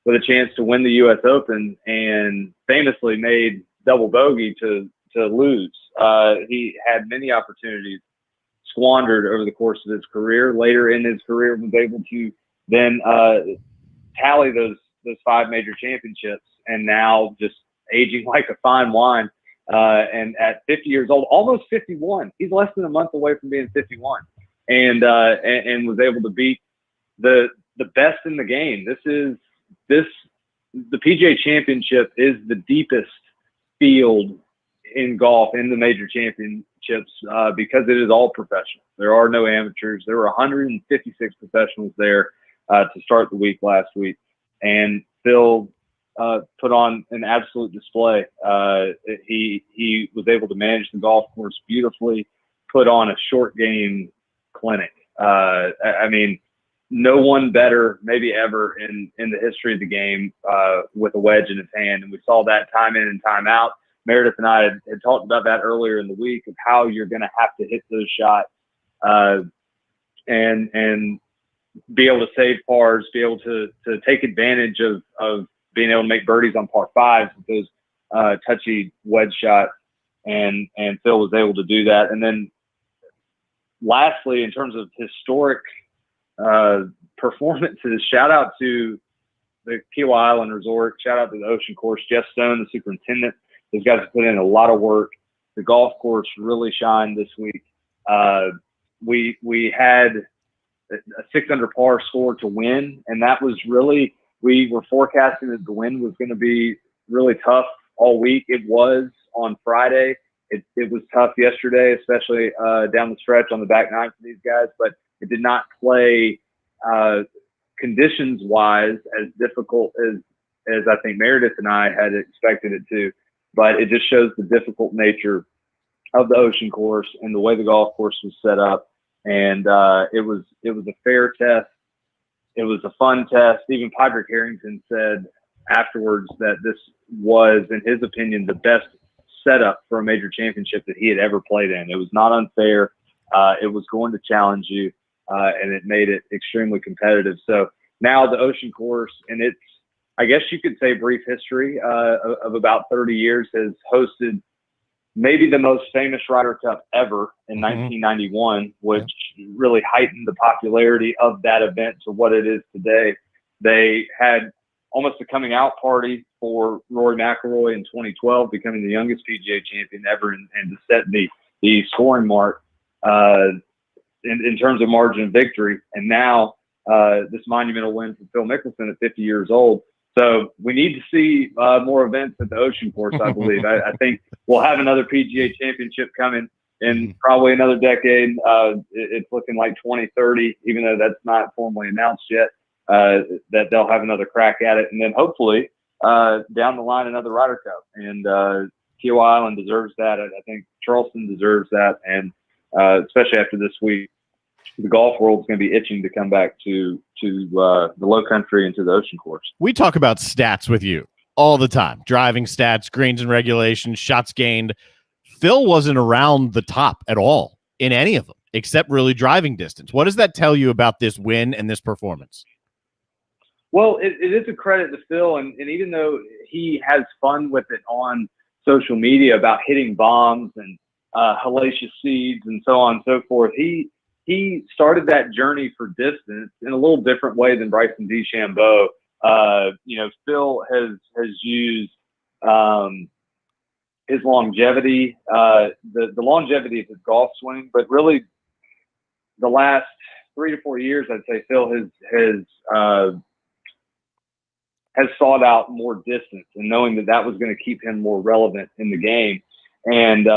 with a chance to win the U.S. Open and famously made double bogey to lose. He had many opportunities squandered over the course of his career. Later in his career, was able to then tally those 5 major championships, and now just aging like a fine wine. And at 50 years old, almost 51, he's less than a month away from being 51, and was able to beat the best in the game. The PGA Championship is the deepest field in golf in the major championships because it is all professional. There are no amateurs. There were 156 professionals there to start the week last week, and Phil put on an absolute display. He was able to manage the golf course beautifully, put on a short game clinic. I mean, no one better, maybe ever, in the history of the game with a wedge in his hand. And we saw that time in and time out. Meredith and I had talked about that earlier in the week of how you're going to have to hit those shots and be able to save pars, be able to take advantage of being able to make birdies on par 5s with those touchy wedge shots. And Phil was able to do that. And then lastly, in terms of historic performances, shout out to the Kiawah Island Resort, shout out to the Ocean Course, Jeff Stone, the superintendent. Those guys have put in a lot of work. The golf course really shined this week. We had a 6 under par score to win, and that was really, we were forecasting that the wind was going to be really tough all week. It was on Friday. It was tough yesterday, especially down the stretch on the back nine for these guys, but it did not play conditions-wise as difficult as I think Meredith and I had expected it to. But it just shows the difficult nature of the Ocean Course and the way the golf course was set up. And it was a fair test. It was a fun test. Even Padraig Harrington said afterwards that this was, in his opinion, the best setup for a major championship that he had ever played in. It was not unfair. It was going to challenge you, and it made it extremely competitive. So now the Ocean Course, and its, I guess you could say, brief history of about 30 years, has hosted maybe the most famous Ryder Cup ever in 1991, which really heightened the popularity of that event to what it is today. They had almost a coming out party for Rory McIlroy in 2012, becoming the youngest PGA champion ever, and to set the scoring mark in terms of margin of victory. And now this monumental win for Phil Mickelson at 50 years old. So we need to see more events at the Ocean Course, I believe. I think we'll have another PGA championship coming in probably another decade. It's looking like 2030, even though that's not formally announced yet, that they'll have another crack at it. And then hopefully down the line, another Ryder Cup. And Kiowa Island deserves that. I think Charleston deserves that. And especially after this week, the golf world's going to be itching to come back to the Low Country and to the Ocean Course. We talk about stats with you all the time. Driving stats, greens and regulation, shots gained. Phil wasn't around the top at all in any of them, except really driving distance. What does that tell you about this win and this performance? Well, it is a credit to Phil, and even though he has fun with it on social media about hitting bombs and hellacious seeds and so on and so forth, he started that journey for distance in a little different way than Bryson DeChambeau. Phil has used his longevity, the longevity of his golf swing, but really the last 3 to 4 years, I'd say Phil has sought out more distance, and knowing that was going to keep him more relevant in the game, and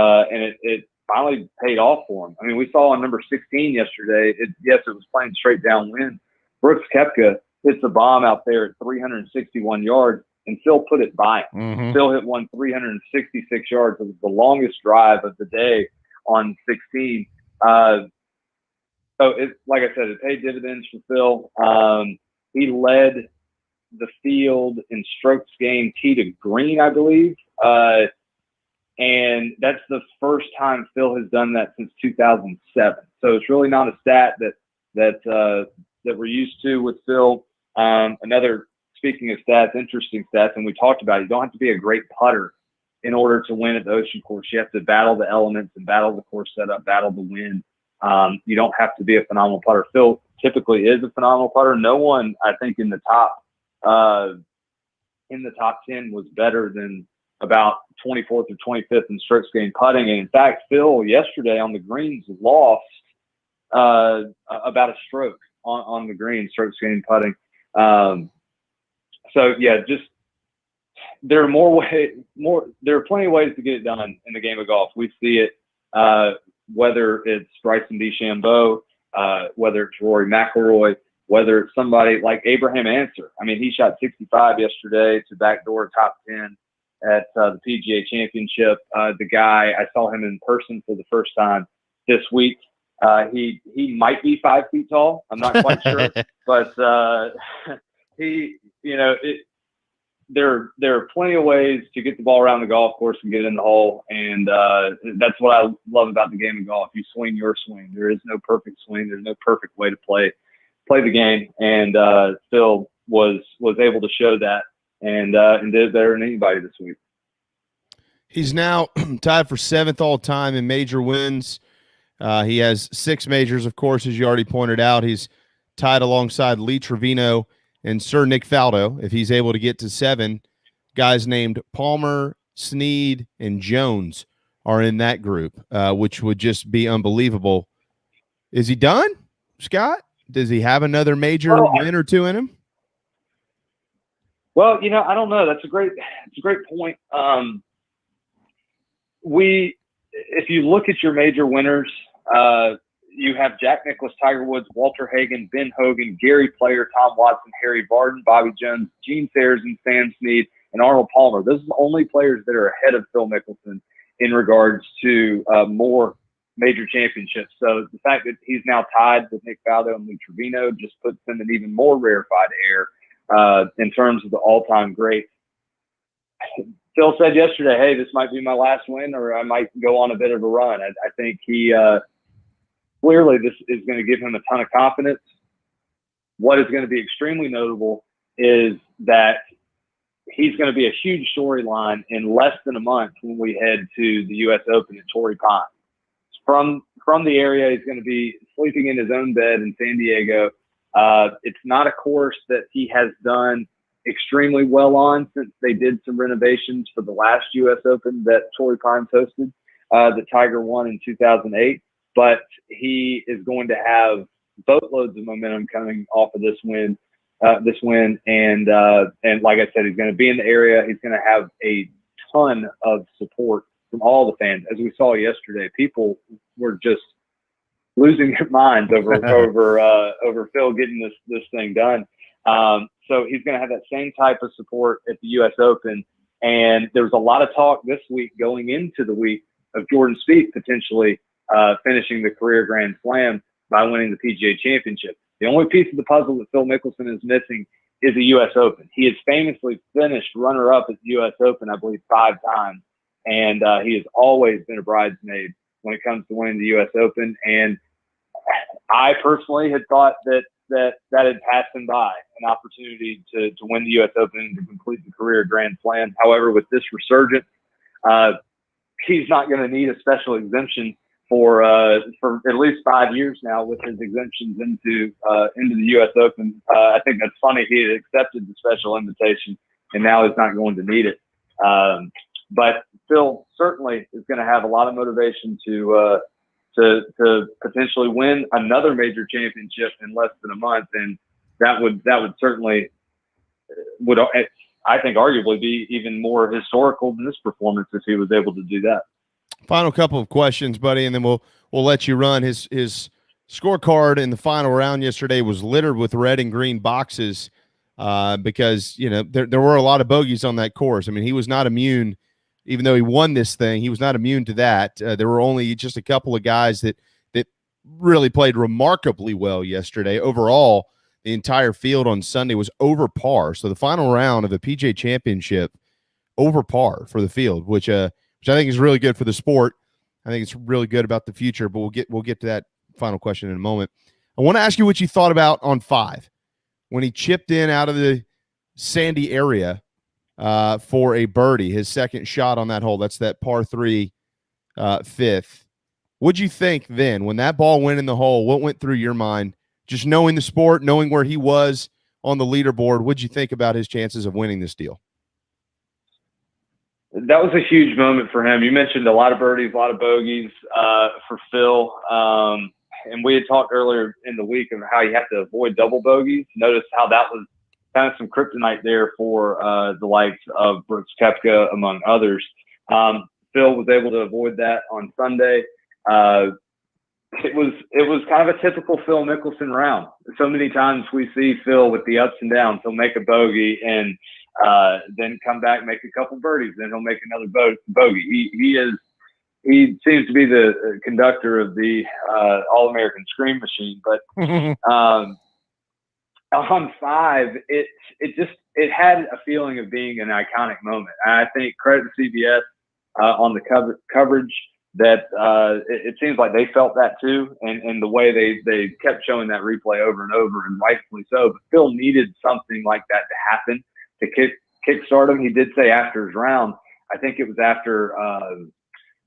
it finally paid off for him. I mean, we saw on number 16 yesterday. It was playing straight downwind. Brooks Koepka hits a bomb out there at 361 yards, and Phil put it by him. Phil hit one 366 yards. It was the longest drive of the day on 16. So like I said, it paid dividends for Phil. He led the field in strokes gained tee to green, I believe. And that's the first time Phil has done that since 2007. So it's really not a stat that we're used to with Phil. Another, speaking of stats, interesting stats, and we talked about it, you don't have to be a great putter in order to win at the Ocean Course. You have to battle the elements and battle the course setup, battle the wind. You don't have to be a phenomenal putter. Phil typically is a phenomenal putter. No one, I think, in the top 10 was better than about 24th or 25th in strokes gained putting. And in fact, Phil yesterday on the greens lost about a stroke on the green, strokes gained putting. So yeah, just there are plenty of ways to get it done in the game of golf. We see it whether it's Bryson DeChambeau, whether it's Rory McIlroy, whether it's somebody like Abraham Answer. I mean, he shot 65 yesterday to backdoor top 10 at the PGA Championship. The guy, I saw him in person for the first time this week. He might be 5 feet tall. I'm not quite sure, but there are plenty of ways to get the ball around the golf course and get it in the hole. And that's what I love about the game of golf. You swing your swing. There is no perfect swing. There's no perfect way to play the game. And Phil was able to show that and did it better than anybody this week. He's now tied for 7th all time in major wins. He has 6 majors, of course, as you already pointed out. He's tied alongside Lee Trevino and Sir Nick Faldo. If he's able to get to 7, guys named Palmer, Snead, and Jones are in that group, which would just be unbelievable. Is he done, Scott? Does he have another major win or 2 in him? Well, I don't know. It's a great point. If you look at your major winners, you have Jack Nicklaus, Tiger Woods, Walter Hagen, Ben Hogan, Gary Player, Tom Watson, Harry Vardon, Bobby Jones, Gene Sarazen, Sam Snead, and Arnold Palmer. Those are the only players that are ahead of Phil Mickelson in regards to more major championships. So the fact that he's now tied with Nick Faldo and Lee Trevino just puts him in even more rarefied air in terms of the all-time greats. Phil said yesterday, hey, this might be my last win, or I might go on a bit of a run. I think he clearly this is going to give him a ton of confidence. What is going to be extremely notable is that he's going to be a huge storyline in less than a month when we head to the U.S. Open at Torrey Pines. From the area, he's going to be sleeping in his own bed in San Diego. It's not a course that he has done extremely well on since they did some renovations for the last U.S. Open that Torrey Pines hosted, that Tiger won in 2008. But he is going to have boatloads of momentum coming off of this win. And like I said, he's going to be in the area. He's going to have a ton of support from all the fans. As we saw yesterday, people were just losing their minds over Phil getting this thing done. So he's going to have that same type of support at the U.S. Open. And there was a lot of talk this week going into the week of Jordan Spieth potentially finishing the career Grand Slam by winning the PGA Championship. The only piece of the puzzle that Phil Mickelson is missing is the U.S. Open. He has famously finished runner-up at the U.S. Open, I believe, 5 times. And he has always been a bridesmaid when it comes to winning the U.S. Open. And I personally had thought that had passed him by, an opportunity to win the U.S. Open and to complete the career Grand Slam. However, with this resurgence, he's not going to need a special exemption for at least 5 years now with his exemptions into the U.S. Open. I think that's funny. He had accepted the special invitation, and now he's not going to need it. But Phil certainly is going to have a lot of motivation to potentially win another major championship in less than a month, and that would certainly I think arguably be even more historical than this performance if he was able to do that. Final couple of questions, buddy, and then we'll let you run. His scorecard in the final round yesterday was littered with red and green boxes because there were a lot of bogeys on that course. I mean, he was not immune. Even though he won this thing, he was not immune to that. There were only just a couple of guys that really played remarkably well yesterday. Overall, the entire field on Sunday was over par. So the final round of the PGA Championship, over par for the field, which I think is really good for the sport. I think it's really good about the future. But we'll get to that final question in a moment. I want to ask you what you thought about on 5 when he chipped in out of the sandy area for a birdie, his second shot on that hole. That's that par 3 fifth. What'd you think then when that ball went in the hole? What went through your mind? Just knowing the sport, knowing where he was on the leaderboard, what'd you think about his chances of winning this deal? That was a huge moment for him. You mentioned a lot of birdies, a lot of bogeys for Phil. And we had talked earlier in the week of how you have to avoid double bogeys. Notice how that was kind of some kryptonite there for the likes of Brooks Koepka, among others. Phil was able to avoid that on Sunday. It was kind of a typical Phil Mickelson round. So many times we see Phil with the ups and downs. He'll make a bogey and then come back, make a couple birdies, then he'll make another bogey. He seems to be the conductor of the All-American Scream Machine. But on 5, it had a feeling of being an iconic moment. I think credit to CBS on the coverage that it seems like they felt that too, and the way they kept showing that replay over and over, and rightfully so. But Phil needed something like that to happen to kickstart him. He did say after his round, I think it was after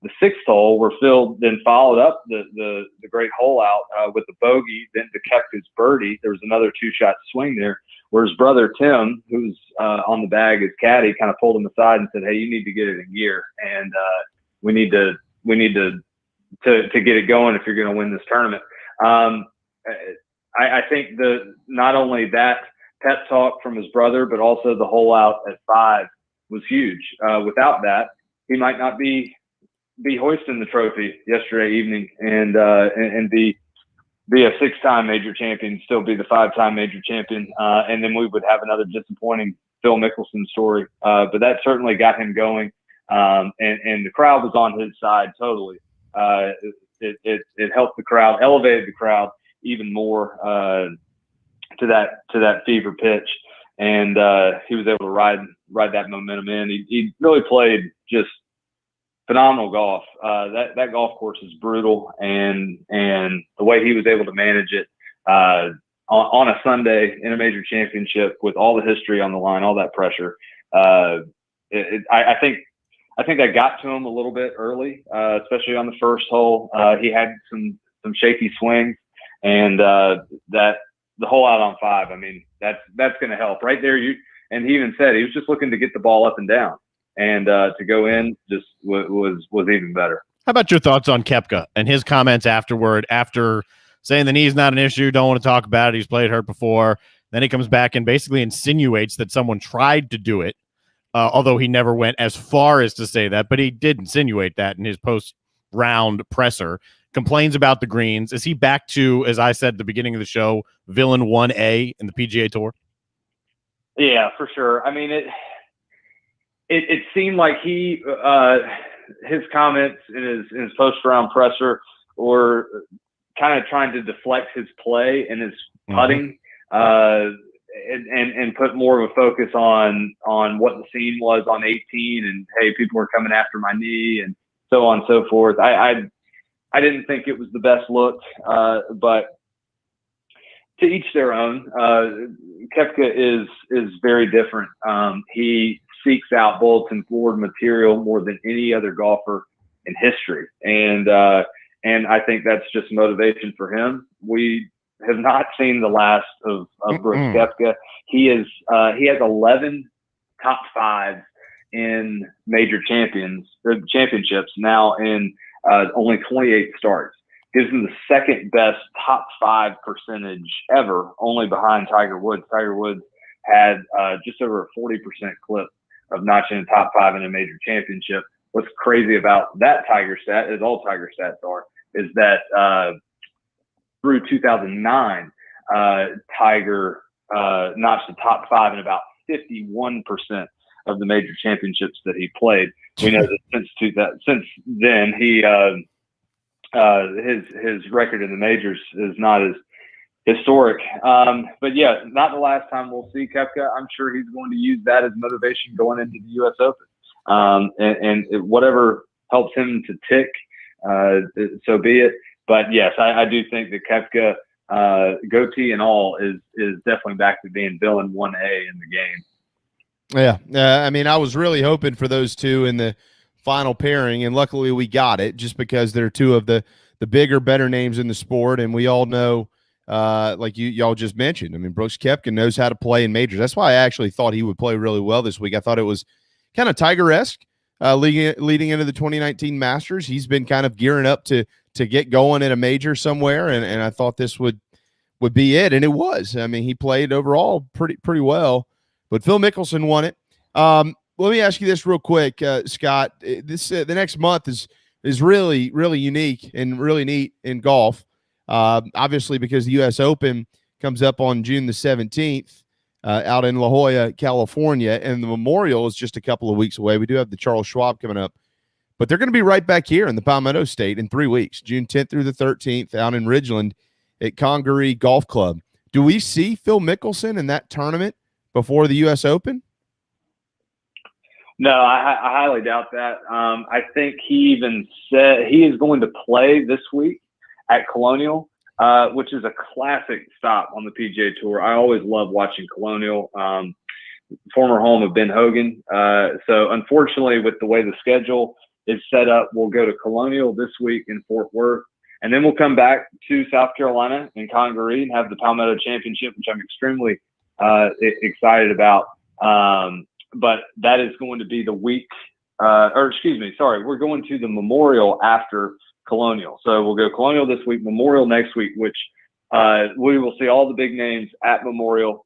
the 6th hole, where Phil then followed up the great hole out with the bogey, then to Koepka's birdie. There was another 2-shot swing there, where his brother Tim, who's on the bag as caddy, kind of pulled him aside and said, "Hey, you need to get it in gear, and we need to get it going if you're going to win this tournament." I think not only that pep talk from his brother, but also the hole out at 5 was huge. Without that, he might not be hoisting the trophy yesterday evening and be a 6-time major champion, still be the 5-time major champion. And then we would have another disappointing Phil Mickelson story. But that certainly got him going. And the crowd was on his side totally. It helped the crowd, elevated the crowd even more to that fever pitch. and he was able to ride that momentum in. He really played just phenomenal golf. That golf course is brutal, and the way he was able to manage it on a Sunday in a major championship with all the history on the line, all that pressure. I think I got to him a little bit early, especially on the first hole. He had some shaky swings, and that the hole out on 5. I mean, that's going to help right there. And he even said he was just looking to get the ball up and down, and to go in just was even better. How about your thoughts on Koepka and his comments afterward, after saying the knee's not an issue, don't want to talk about it, he's played hurt before. Then he comes back and basically insinuates that someone tried to do it, although he never went as far as to say that, but he did insinuate that in his post-round presser. Complains about the greens. Is he back to, as I said at the beginning of the show, villain 1A in the PGA Tour? Yeah, for sure. I mean, it seemed like he his comments in his post-round presser were kind of trying to deflect his play and his putting, and put more of a focus on what the scene was on 18, and hey, people were coming after my knee and so on and so forth. I didn't think it was the best look, but to each their own. Koepka is very different. He seeks out bulletin board material more than any other golfer in history, and I think that's just motivation for him. We have not seen the last of Brooks Koepka. He has 11 top 5s in major championships now in only 28 starts. Gives him the second best top 5 percentage ever, only behind Tiger Woods. Tiger Woods had just over a 40% clip of notching a top 5 in a major championship. What's crazy about that Tiger stat, as all Tiger stats are, is that through 2009, Tiger notched the top 5 in about 51% of the major championships that he played. We know that since then, he his record in the majors is not as historic. But yeah, not the last time we'll see Koepka. I'm sure he's going to use that as motivation going into the U.S. Open. And whatever helps him to tick, so be it. But yes, I do think that Koepka, goatee and all, is definitely back to being villain 1A in the game. Yeah. I mean, I was really hoping for those two in the final pairing, and luckily we got it just because they're two of the bigger, better names in the sport. And we all know, like y'all just mentioned, I mean, Brooks Koepka knows how to play in majors. That's why I actually thought he would play really well this week. I thought it was kind of Tiger-esque leading into the 2019 Masters. He's been kind of gearing up to get going in a major somewhere, and I thought this would be it, and it was. I mean, he played overall pretty well, but Phil Mickelson won it. Let me ask you this real quick, Scott. The next month is really, really unique and really neat in golf. Obviously, because the U.S. Open comes up on June the 17th out in La Jolla, California, and the Memorial is just a couple of weeks away. We do have the Charles Schwab coming up, but they're going to be right back here in the Palmetto State in 3 weeks, June 10th through the 13th, out in Ridgeland at Congaree Golf Club. Do we see Phil Mickelson in that tournament before the U.S. Open? No, I highly doubt that. I think he even said he is going to play this week at Colonial, which is a classic stop on the PGA Tour. I always love watching Colonial, former home of Ben Hogan. So unfortunately, with the way the schedule is set up, we'll go to Colonial this week in Fort Worth, and then we'll come back to South Carolina in Congaree and have the Palmetto Championship, which I'm extremely excited about. But that is going to be the week, we're going to the Memorial after Colonial. So we'll go Colonial this week, Memorial next week, which we will see all the big names at Memorial.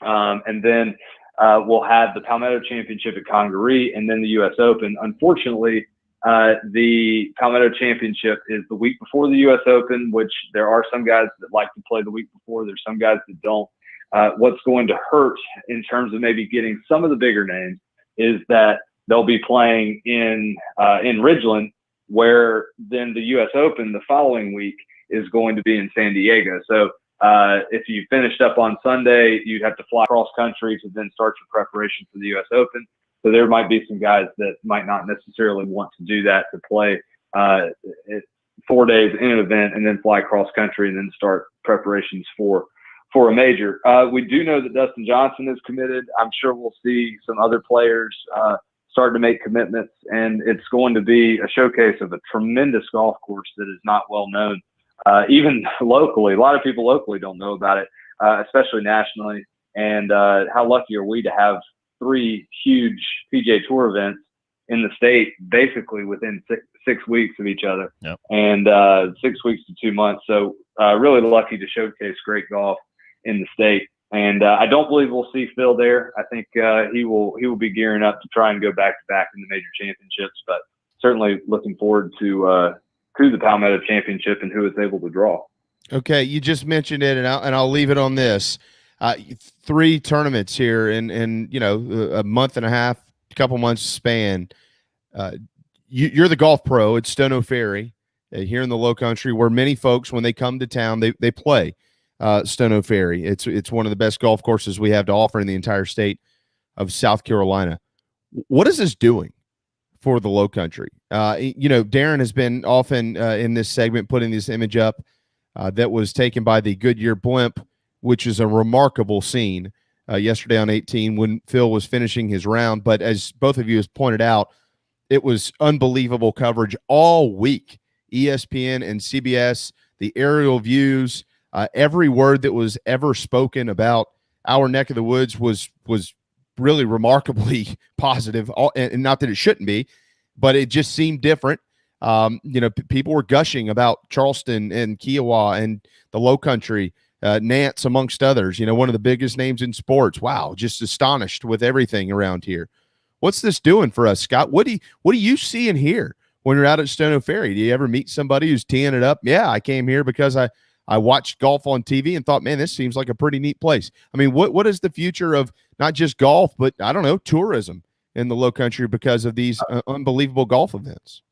And then we'll have the Palmetto Championship at Congaree and then the U.S. Open. Unfortunately, the Palmetto Championship is the week before the U.S. Open, which there are some guys that like to play the week before. There's some guys that don't. What's going to hurt in terms of maybe getting some of the bigger names is that they'll be playing in Ridgeland, where then the U.S. Open the following week is going to be in San Diego. So If you finished up on Sunday, you'd have to fly cross country to then start your preparation for the U.S. Open. So there might be some guys that might not necessarily want to do that, to play 4 days in an event and then fly cross country and then start preparations for a major. We do know that Dustin Johnson is committed. I'm sure we'll see some other players start to make commitments, and it's going to be a showcase of a tremendous golf course that is not well known, even locally. A lot of people locally don't know about it, especially nationally. And how lucky are we to have 3 huge PGA Tour events in the state, basically within six weeks of each other, and 6 weeks to 2 months. So really lucky to showcase great golf in the state. And I don't believe we'll see Phil there. I think he will be gearing up to try and go back to back in the major championships, but certainly looking forward to the Palmetto Championship and who it's able to draw. Okay, you just mentioned it, and I'll leave it on this. 3 tournaments here in a month and a half, couple months span. You're the golf pro at Stono Ferry here in the Low Country, where many folks, when they come to town, they play Stono Ferry. It's one of the best golf courses we have to offer in the entire state of South Carolina. What is this doing for the Low Country? Darren has been often in this segment putting this image up that was taken by the Goodyear blimp, which is a remarkable scene yesterday on 18 when Phil was finishing his round. But as both of you has pointed out, it was unbelievable coverage all week. ESPN and CBS, the aerial views, every word that was ever spoken about our neck of the woods was really remarkably positive. And not that it shouldn't be, but it just seemed different. People were gushing about Charleston and Kiowa and the Low Country, Nance amongst others, one of the biggest names in sports. Wow. Just astonished with everything around here. What's this doing for us, Scott? What do you see and hear when you're out at Stono Ferry? Do you ever meet somebody who's teeing it up? Yeah, I came here because I watched golf on TV and thought, man, this seems like a pretty neat place. I mean, what is the future of not just golf, but I don't know, tourism in the Low Country because of these unbelievable golf events?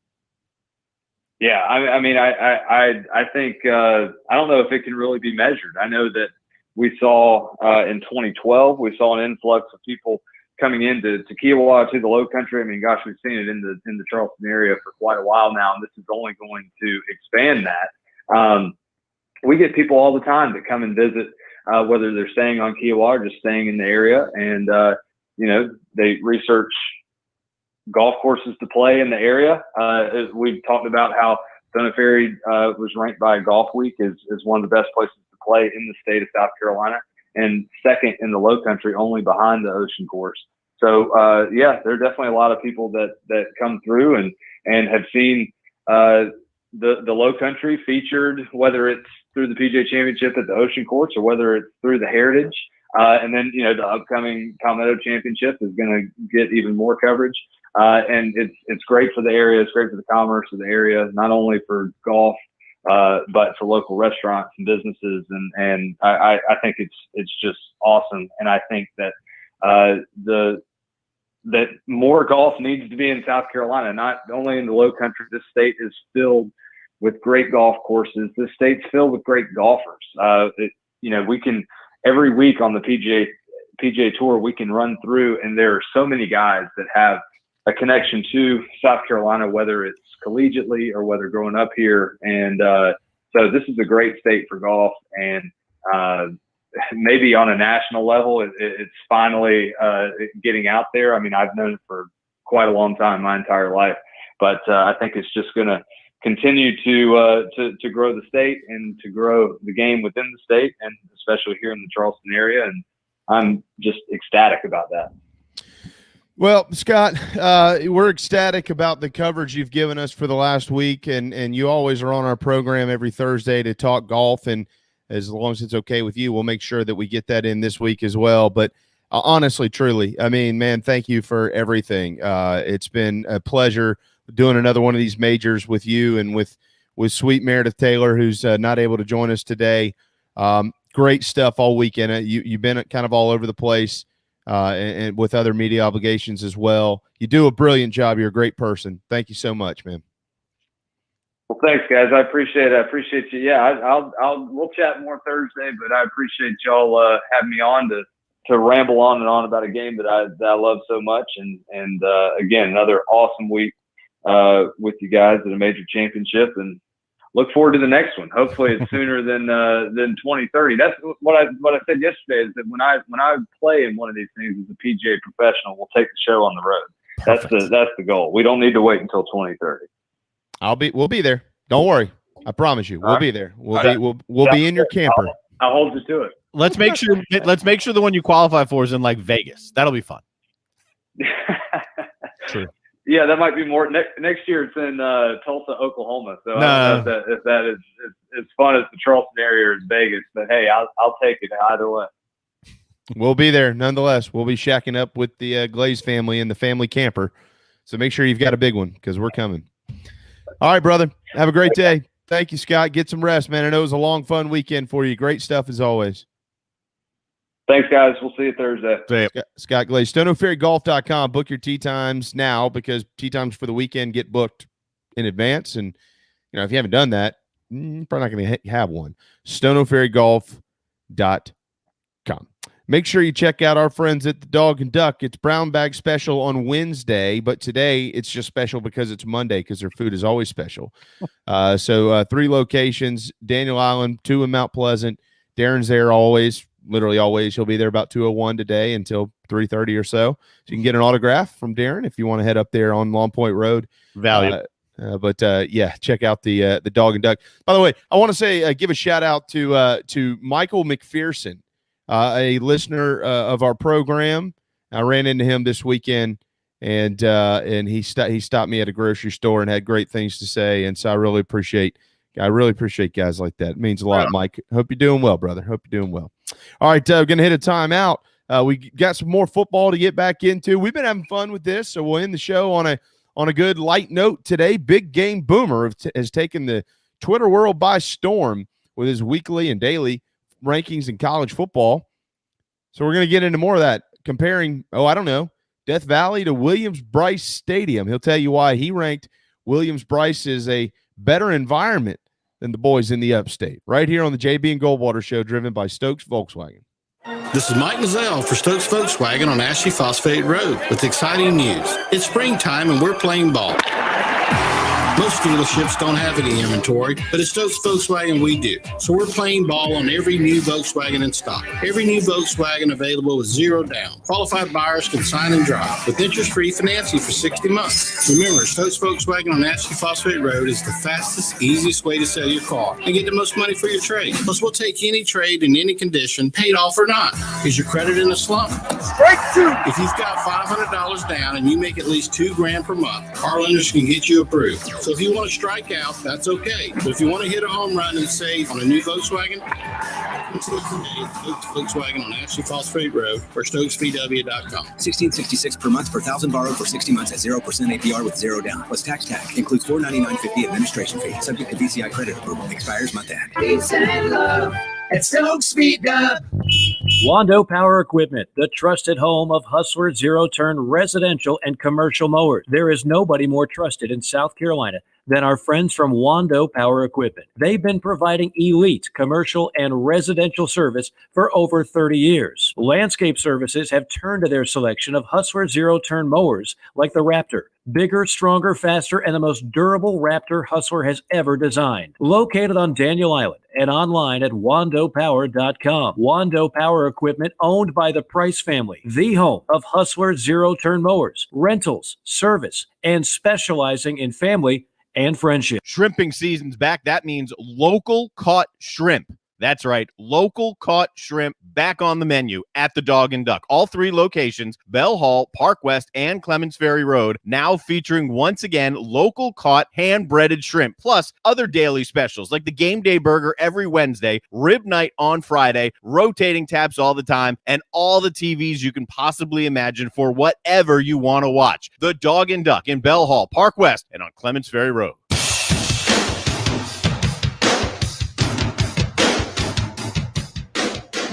Yeah, I think I don't know if it can really be measured. I know that we saw in 2012 we saw an influx of people coming into Kiowa, to the Low Country. I mean, gosh, we've seen it in the Charleston area for quite a while now, and this is only going to expand that. We get people all the time that come and visit, whether they're staying on Kiowa or just staying in the area, and they research golf courses to play in the area. We've talked about how Stono Ferry was ranked by Golf Week as one of the best places to play in the state of South Carolina, and second in the Low Country, only behind the Ocean Course. So there are definitely a lot of people that come through and have seen the Low Country featured, whether it's through the PGA Championship at the Ocean Course or whether it's through the Heritage. And then, the upcoming Palmetto Championship is going to get even more coverage. And it's great for the area. It's great for the commerce of the area, not only for golf, but for local restaurants and businesses. And I think it's just awesome. And I think that that more golf needs to be in South Carolina, not only in the Low Country. This state is filled with great golf courses. This state's filled with great golfers. We can every week on the PGA Tour, we can run through, and there are so many guys that have a connection to South Carolina, whether it's collegiately or whether growing up here. And so this is a great state for golf, and maybe on a national level, it's finally getting out there. I mean, I've known it for quite a long time, my entire life, but I think it's just going to continue to grow the state and to grow the game within the state, and especially here in the Charleston area. And I'm just ecstatic about that. Well, Scott, we're ecstatic about the coverage you've given us for the last week, and you always are on our program every Thursday to talk golf, and as long as it's okay with you, we'll make sure that we get that in this week as well. But honestly, truly, I mean, man, thank you for everything. It's been a pleasure doing another one of these majors with you and with sweet Meredith Taylor, who's not able to join us today. Great stuff all weekend. You've been kind of all over the place. And with other media obligations as well. You do a brilliant job. You're a great person. Thank you so much, man. Well, thanks, guys. I appreciate it. I appreciate you. Yeah, we'll chat more Thursday, but I appreciate y'all having me on to ramble on and on about a game that I love so much. And again, another awesome week with you guys at a major championship, and look forward to the next one. Hopefully it's sooner than 2030. That's what I said yesterday, is that when I play in one of these things as a PGA professional, we'll take the show on the road. Perfect. That's the goal. We don't need to wait until 2030. We'll be there. Don't worry. I promise you. We'll be there. We'll be in your camper. I'll hold you to it. Let's make sure the one you qualify for is in like Vegas. That'll be fun. True. Yeah, that might be more next year. It's in Tulsa, Oklahoma. So I don't know if that is as fun as the Charleston area or as Vegas. But hey, I'll take it either way. We'll be there nonetheless. We'll be shacking up with the Glaze family in the family camper. So make sure you've got a big one, because we're coming. All right, brother. Have a great day. Thank you, Scott. Get some rest, man. I know it was a long, fun weekend for you. Great stuff as always. Thanks, guys. We'll see you Thursday. Scott Glaze, StoneOakFerryGolf.com. Book your tee times now, because tee times for the weekend get booked in advance. And, if you haven't done that, you're probably not going to have one. StoneOakFerryGolf.com. Make sure you check out our friends at the Dog and Duck. It's Brown Bag Special on Wednesday, but today it's just special because it's Monday, because their food is always special. So 3 locations, Daniel Island, 2 in Mount Pleasant. Darren's there always. Literally always. He'll be there about 2:01 today until 3:30 or so. So you can get an autograph from Darren if you want to head up there on Long Point Road. Value. Yeah, check out the Dog and Duck. By the way, I want to say give a shout out to Michael McPherson, a listener of our program. I ran into him this weekend, and he stopped me at a grocery store and had great things to say. And so I really appreciate guys like that. It means a lot, Mike. Hope you're doing well, brother. Hope you're doing well. All right, we're going to hit a timeout. We got some more football to get back into. We've been having fun with this, so we'll end the show on a good light note today. Big Game Boomer has taken the Twitter world by storm with his weekly and daily rankings in college football. So we're going to get into more of that, comparing, Death Valley to Williams-Brice Stadium. He'll tell you why he ranked Williams-Brice as a better environment than the boys in the upstate. Right here on the JB and Goldwater Show, driven by Stokes Volkswagen. This is Mike Mazzell for Stokes Volkswagen on Ashley Phosphate Road with exciting news. It's springtime and we're playing ball. Most dealerships don't have any inventory, but at Stokes Volkswagen we do. So we're playing ball on every new Volkswagen in stock. Every new Volkswagen available with 0 down. Qualified buyers can sign and drive with interest-free financing for 60 months. Remember, Stokes Volkswagen on Ashley Phosphate Road is the fastest, easiest way to sell your car and get the most money for your trade. Plus, we'll take any trade in any condition, paid off or not. Is your credit in a slump? Strike 2! If you've got $500 down and you make at least $2,000 per month, our lenders can get you approved. So if you want to strike out, that's okay. But if you want to hit a home run and save on a new Volkswagen, come to us today at Stokes Volkswagen on Ashley Phosphate Road or StokesVW.com. $1,666 per month per $1,000 borrowed for 60 months at 0% APR with 0 down. Plus tax tag. Includes $499.50 administration fee. Subject to DCI credit approval. Expires month end. Peace and love at Stokes VW. Wando Power Equipment, the trusted home of Hustler zero-turn residential and commercial mowers. There is nobody more trusted in South Carolina than our friends from Wando Power Equipment. They've been providing elite commercial and residential service for over 30 years. Landscape Services have turned to their selection of Hustler zero-turn mowers like the Raptor. Bigger, stronger, faster, and the most durable Raptor Hustler has ever designed. Located on Daniel Island and online at wandopower.com. Wando Power Equipment, owned by the Price family, the home of Hustler zero-turn mowers, rentals, service, and specializing in family and friendship. Shrimping season's back. That means local caught shrimp. That's right. Local caught shrimp back on the menu at the Dog and Duck. All 3 locations, Bell Hall, Park West, and Clements Ferry Road, now featuring once again local caught hand-breaded shrimp, plus other daily specials like the Game Day Burger every Wednesday, Rib Night on Friday, rotating taps all the time, and all the TVs you can possibly imagine for whatever you want to watch. The Dog and Duck in Bell Hall, Park West, and on Clements Ferry Road.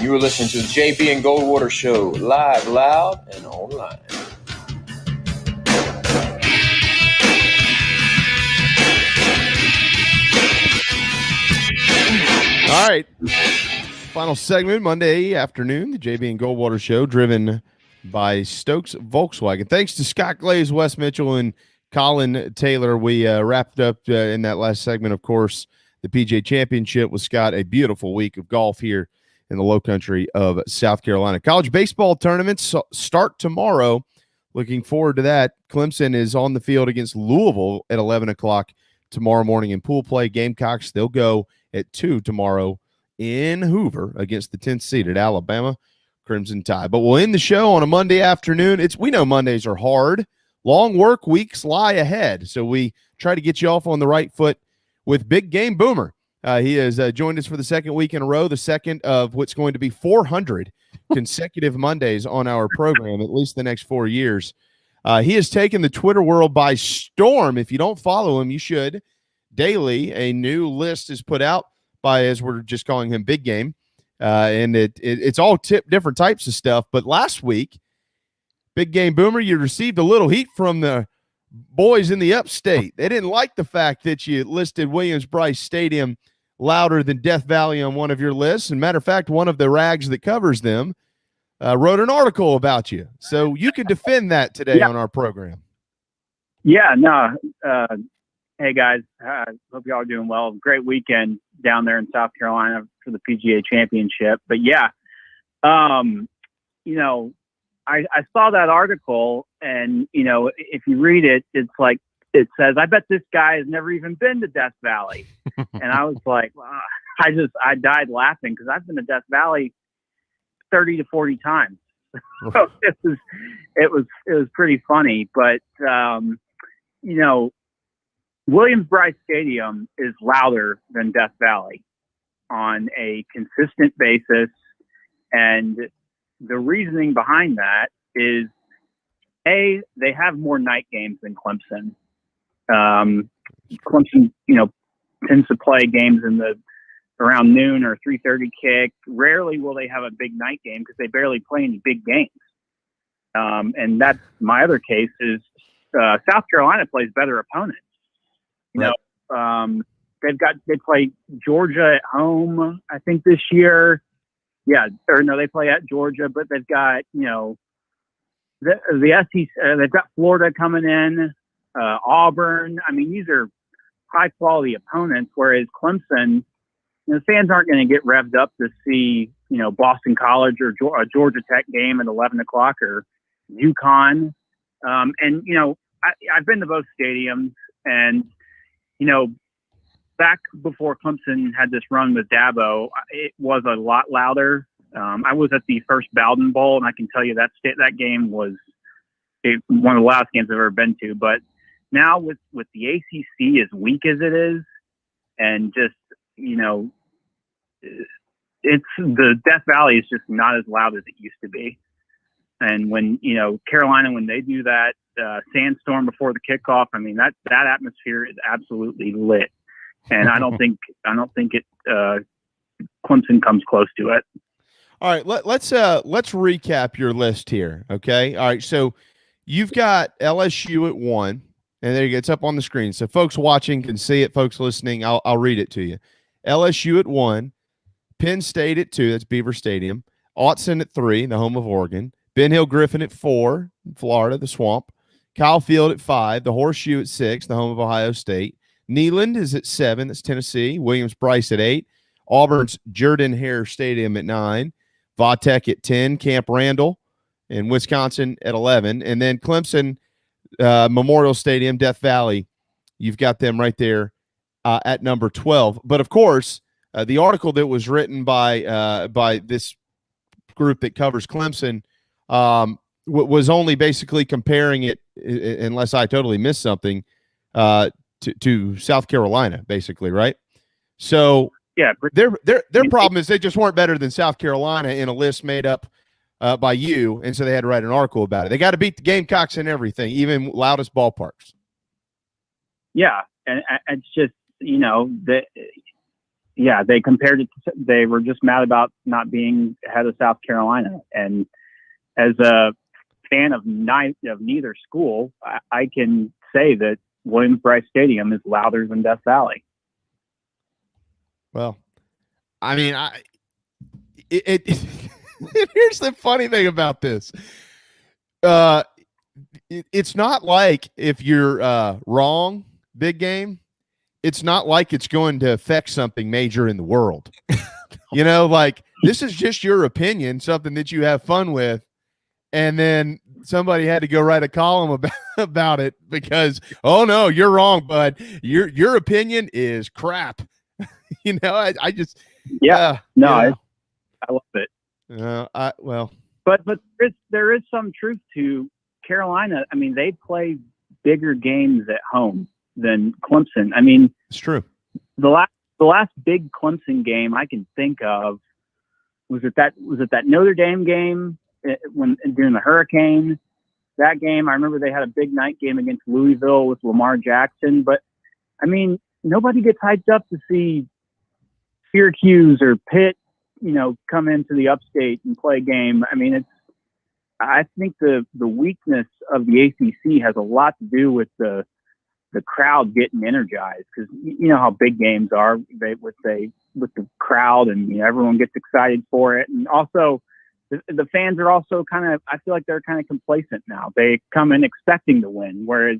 You were listening to the JB and Goldwater Show, live, loud, and online. All right. Final segment, Monday afternoon, the JB and Goldwater Show, driven by Stokes Volkswagen. Thanks to Scott Glaze, Wes Mitchell, and Collyn Taylor. We wrapped up in that last segment, of course, the PGA Championship with Scott. A beautiful week of golf here in the low country of South Carolina. College baseball tournaments start tomorrow. Looking forward to that. Clemson is on the field against Louisville at 11 o'clock tomorrow morning in pool play. Gamecocks, they'll go at 2 tomorrow in Hoover against the 10th seeded Alabama Crimson Tide. But we'll end the show on a Monday afternoon. We know Mondays are hard. Long work weeks lie ahead. So we try to get you off on the right foot with Big Game Boomer. He has joined us for the second week in a row, the second of what's going to be 400 consecutive Mondays on our program, at least the next 4 years. He has taken the Twitter world by storm. If you don't follow him, you should. Daily, a new list is put out by, as we're just calling him, Big Game. And it's all different types of stuff. But last week, Big Game Boomer, you received a little heat from the boys in the upstate. They didn't like the fact that you listed Williams-Brice Stadium louder than Death Valley on one of your lists. And matter of fact, one of the rags that covers them wrote an article about you. So you can defend that today on our program. Yeah, no. Hey, guys. Hope y'all are doing well. Great weekend down there in South Carolina for the PGA Championship. But, yeah, you know, I saw that article, and, you know, if you read it, it's like, it says, I bet this guy has never even been to Death Valley. And I was like, wow. I died laughing because I've been to Death Valley 30 to 40 times. So it was pretty funny. But, you know, Williams-Brice Stadium is louder than Death Valley on a consistent basis. And the reasoning behind that is, A, they have more night games than Clemson. Clemson, you know, tends to play games in the around noon or 3:30 kick. Rarely will they have a big night game because they barely play any big games. And that's my other case is South Carolina plays better opponents. You know, they play Georgia at home, I think this year. Yeah, or no, they play at Georgia, but they've got, you know, the SEC, they've got Florida coming in, Auburn. I mean, these are high quality opponents, whereas Clemson, you know, fans aren't going to get revved up to see, you know, Boston College or a Georgia Tech game at 11 o'clock or UConn. And, you know, I've been to both stadiums, and, you know, back before Clemson had this run with Dabo, it was a lot louder. I was at the first Bowden Bowl, and I can tell you that game was one of the loudest games I've ever been to. But now with the ACC as weak as it is, and just, you know, it's the Death Valley is just not as loud as it used to be. And when, you know, Carolina, when they do that sandstorm before the kickoff, I mean, that atmosphere is absolutely lit. And I don't think it Clemson comes close to it. All right, let's recap your list here. Okay. All right. So you've got LSU at 1, and there you go. It's up on the screen. So folks watching can see it. Folks listening, I'll read it to you. LSU at 1, Penn State at 2, that's Beaver Stadium. Autzen at 3, the home of Oregon. Ben Hill Griffin at 4, Florida, the Swamp. Kyle Field at 5, the Horseshoe at 6, the home of Ohio State. Neyland is at 7, that's Tennessee. Williams-Brice at 8. Auburn's Jordan-Hare Stadium at 9. Vautech at 10. Camp Randall and Wisconsin at 11. And then Clemson Memorial Stadium, Death Valley, you've got them right there at number 12. But, of course, the article that was written by this group that covers Clemson was only basically comparing it, unless I totally missed something, to South Carolina, basically, right? So yeah, their problem is they just weren't better than South Carolina in a list made up by you, and so they had to write an article about it. They got to beat the Gamecocks and everything, even loudest ballparks. Yeah, and it's just, you know, they compared it to, they were just mad about not being ahead of South Carolina. And as a fan of neither school, I can say that Williams-Brice Stadium is louder than Death Valley. Well, I mean, here's the funny thing about this. It's not like if you're wrong, big game, it's not like it's going to affect something major in the world. You know, like this is just your opinion, something that you have fun with. And then somebody had to go write a column about it because, oh no, you're wrong, bud. Your opinion is crap. You know, I just, I love it. But there is some truth to Carolina. I mean, they play bigger games at home than Clemson. I mean, it's true. The last big Clemson game I can think of was it that Notre Dame game during the hurricane. That game, I remember they had a big night game against Louisville with Lamar Jackson. But I mean, nobody gets hyped up to see Syracuse or Pitt, you know, come into the upstate and play a game. I mean, I think the weakness of the ACC has a lot to do with the crowd getting energized, because you know how big games are with the crowd, and you know, everyone gets excited for it. And also the fans are also I feel like they're kind of complacent now. They come in expecting to win. Whereas,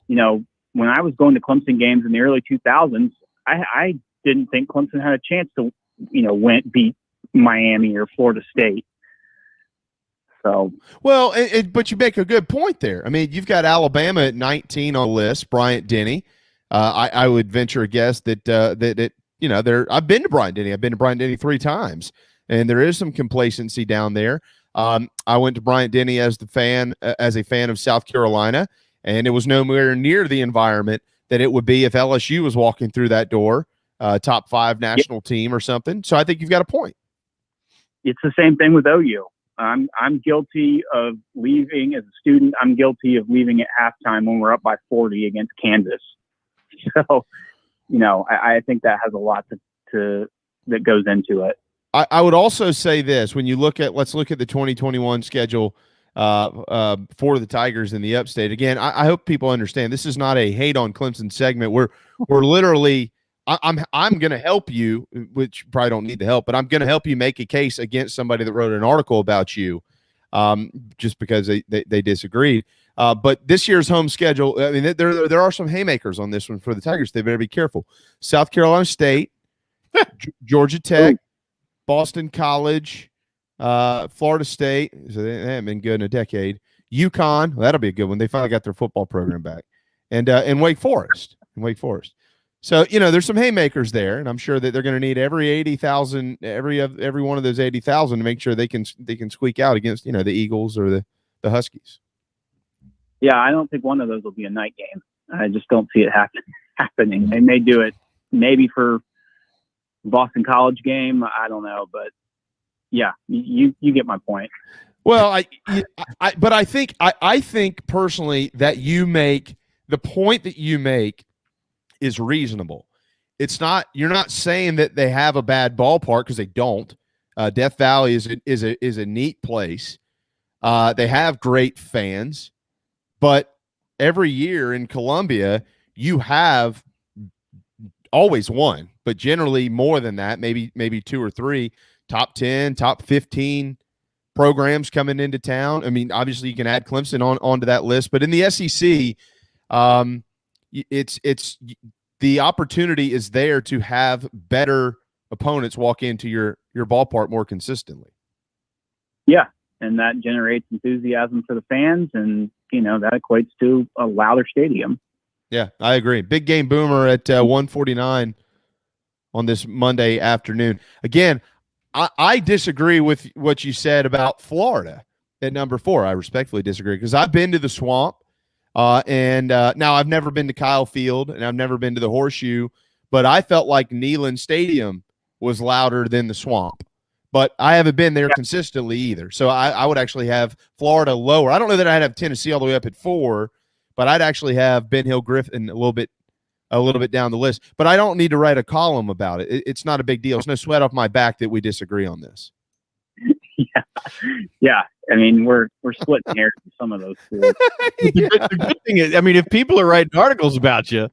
you know, when I was going to Clemson games in the early 2000s, I didn't think Clemson had a chance to, you know, beat Miami or Florida State. So, well, but you make a good point there. I mean, you've got Alabama at 19 on the list, Bryant Denny. I would venture a guess that you know, I've been to Bryant Denny. I've been to Bryant Denny 3 times, and there is some complacency down there. I went to Bryant Denny as a fan of South Carolina, and it was nowhere near the environment that it would be if LSU was walking through that door, top 5 national team or something. So I think you've got a point. It's the same thing with OU. I'm guilty of leaving as a student. I'm guilty of leaving at halftime when we're up by 40 against Kansas. So, you know, I think that has a lot that goes into it. I would also say this: when you let's look at the 2021 schedule for the Tigers in the Upstate. Again, I hope people understand this is not a hate on Clemson segment. We're literally. I'm going to help you, which you probably don't need the help, but I'm going to help you make a case against somebody that wrote an article about you, just because they disagreed. But this year's home schedule, I mean, there are some haymakers on this one for the Tigers. They better be careful. South Carolina State, Georgia Tech, Boston College, Florida State. So they haven't been good in a decade. UConn, well, that'll be a good one. They finally got their football program back, and Wake Forest. So, you know, there's some haymakers there, and I'm sure that they're going to need every 80,000, every one of those 80,000 to make sure they can squeak out against, you know, the Eagles or the Huskies. Yeah, I don't think one of those will be a night game. I just don't see it happening. They may do it maybe for Boston College game. I don't know, but yeah, you get my point. Well, I think personally that you make the point that you make is reasonable. You're not saying that they have a bad ballpark, because they don't. Death Valley is a neat place. They have great fans, but every year in Columbia you have always one, but generally more than that, maybe 2 or 3 top 10, top 15 programs coming into town. I mean, obviously you can add Clemson onto that list, but in the SEC, it's the opportunity is there to have better opponents walk into your ballpark more consistently. Yeah, and that generates enthusiasm for the fans, and you know that equates to a louder stadium. Yeah, I agree. Big game boomer at 1:49 on this Monday afternoon. Again, I disagree with what you said about Florida at number 4. I respectfully disagree, because I've been to the Swamp. And now I've never been to Kyle Field, and I've never been to the Horseshoe, but I felt like Neyland Stadium was louder than the Swamp. But I haven't been there consistently either. So I would actually have Florida lower. I don't know that I'd have Tennessee all the way up at 4, but I'd actually have Ben Hill Griffin a little bit down the list. But I don't need to write a column about it. It's not a big deal. It's no sweat off my back that we disagree on this. Yeah. I mean, we're splitting hairs with some of those schools. The good thing is, I mean, if people are writing articles about you,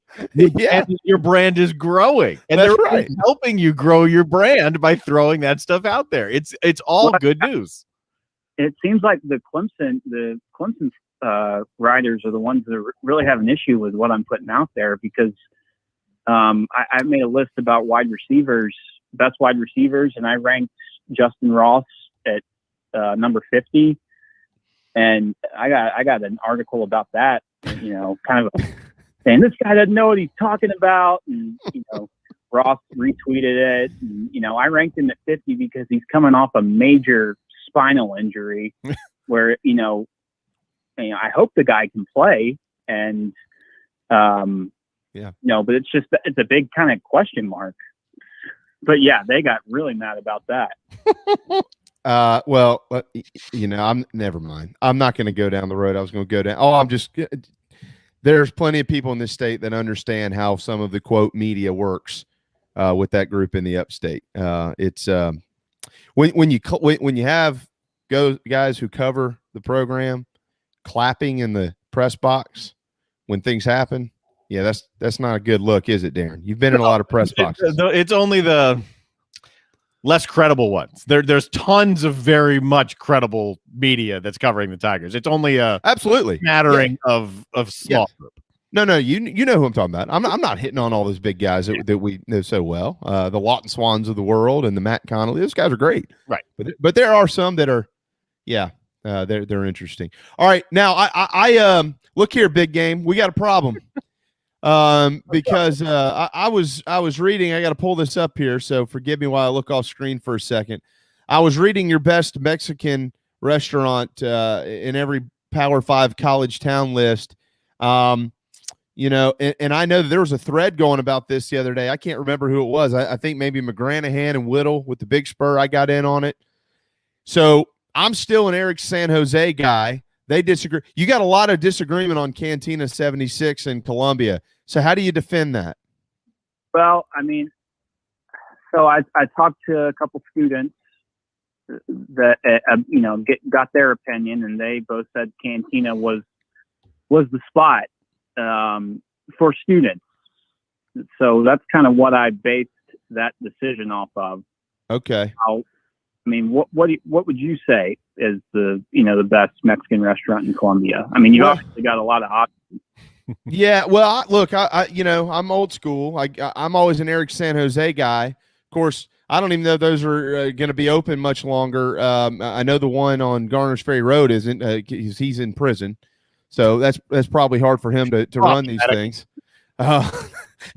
your brand is growing, and That's they're right. helping you grow your brand by throwing that stuff out there. It's all good news. It seems like the Clemson writers are the ones that really have an issue with what I'm putting out there, because I made a list about best wide receivers, and I ranked Justin Ross at number 50, and I got an article about that, kind of saying this guy doesn't know what he's talking about, and Ross retweeted it, and I ranked him at 50 because he's coming off a major spinal injury where I hope the guy can play, and but it's a big kind of question mark. But yeah, they got really mad about that. Well, I'm never mind. I'm not going to go down the road I was going to go down. There's plenty of people in this state that understand how some of the quote media works with that group in the upstate. It's when you have guys who cover the program clapping in the press box when things happen. Yeah, that's not a good look, is it, Darren? You've been in a lot of press boxes. It's only the less credible ones. There's tons of very much credible media that's covering the Tigers. It's only a absolutely smattering of small group. No, you know who I'm talking about. I'm not hitting on all those big guys that we know so well. The Lawton Swans of the world and the Matt Connolly. Those guys are great, right? But there are some that are, they're interesting. All right, now I look here, big game. We got a problem. Because I was reading, I got to pull this up here, so forgive me while I look off screen for a second. I was reading your best Mexican restaurant in every Power 5 college town list. And I know that there was a thread going about this the other day. I can't remember who it was. I think maybe McGranahan and Whittle with the Big Spur. I got in on it. So I'm still an Eric San Jose guy. They disagree. You got a lot of disagreement on Cantina 76 in Columbia. So how do you defend that? Well, I mean, so I talked to a couple students that got their opinion, and they both said Cantina was the spot for students. So that's kind of what I based that decision off of. Okay. What would you say is the best Mexican restaurant in Columbia? I mean, you obviously got a lot of options. Yeah, well, look, I'm old school. I'm always an Eric San Jose guy. Of course, I don't even know if those are going to be open much longer. I know the one on Garner's Ferry Road isn't. He's in prison, so that's probably hard for him to run these things.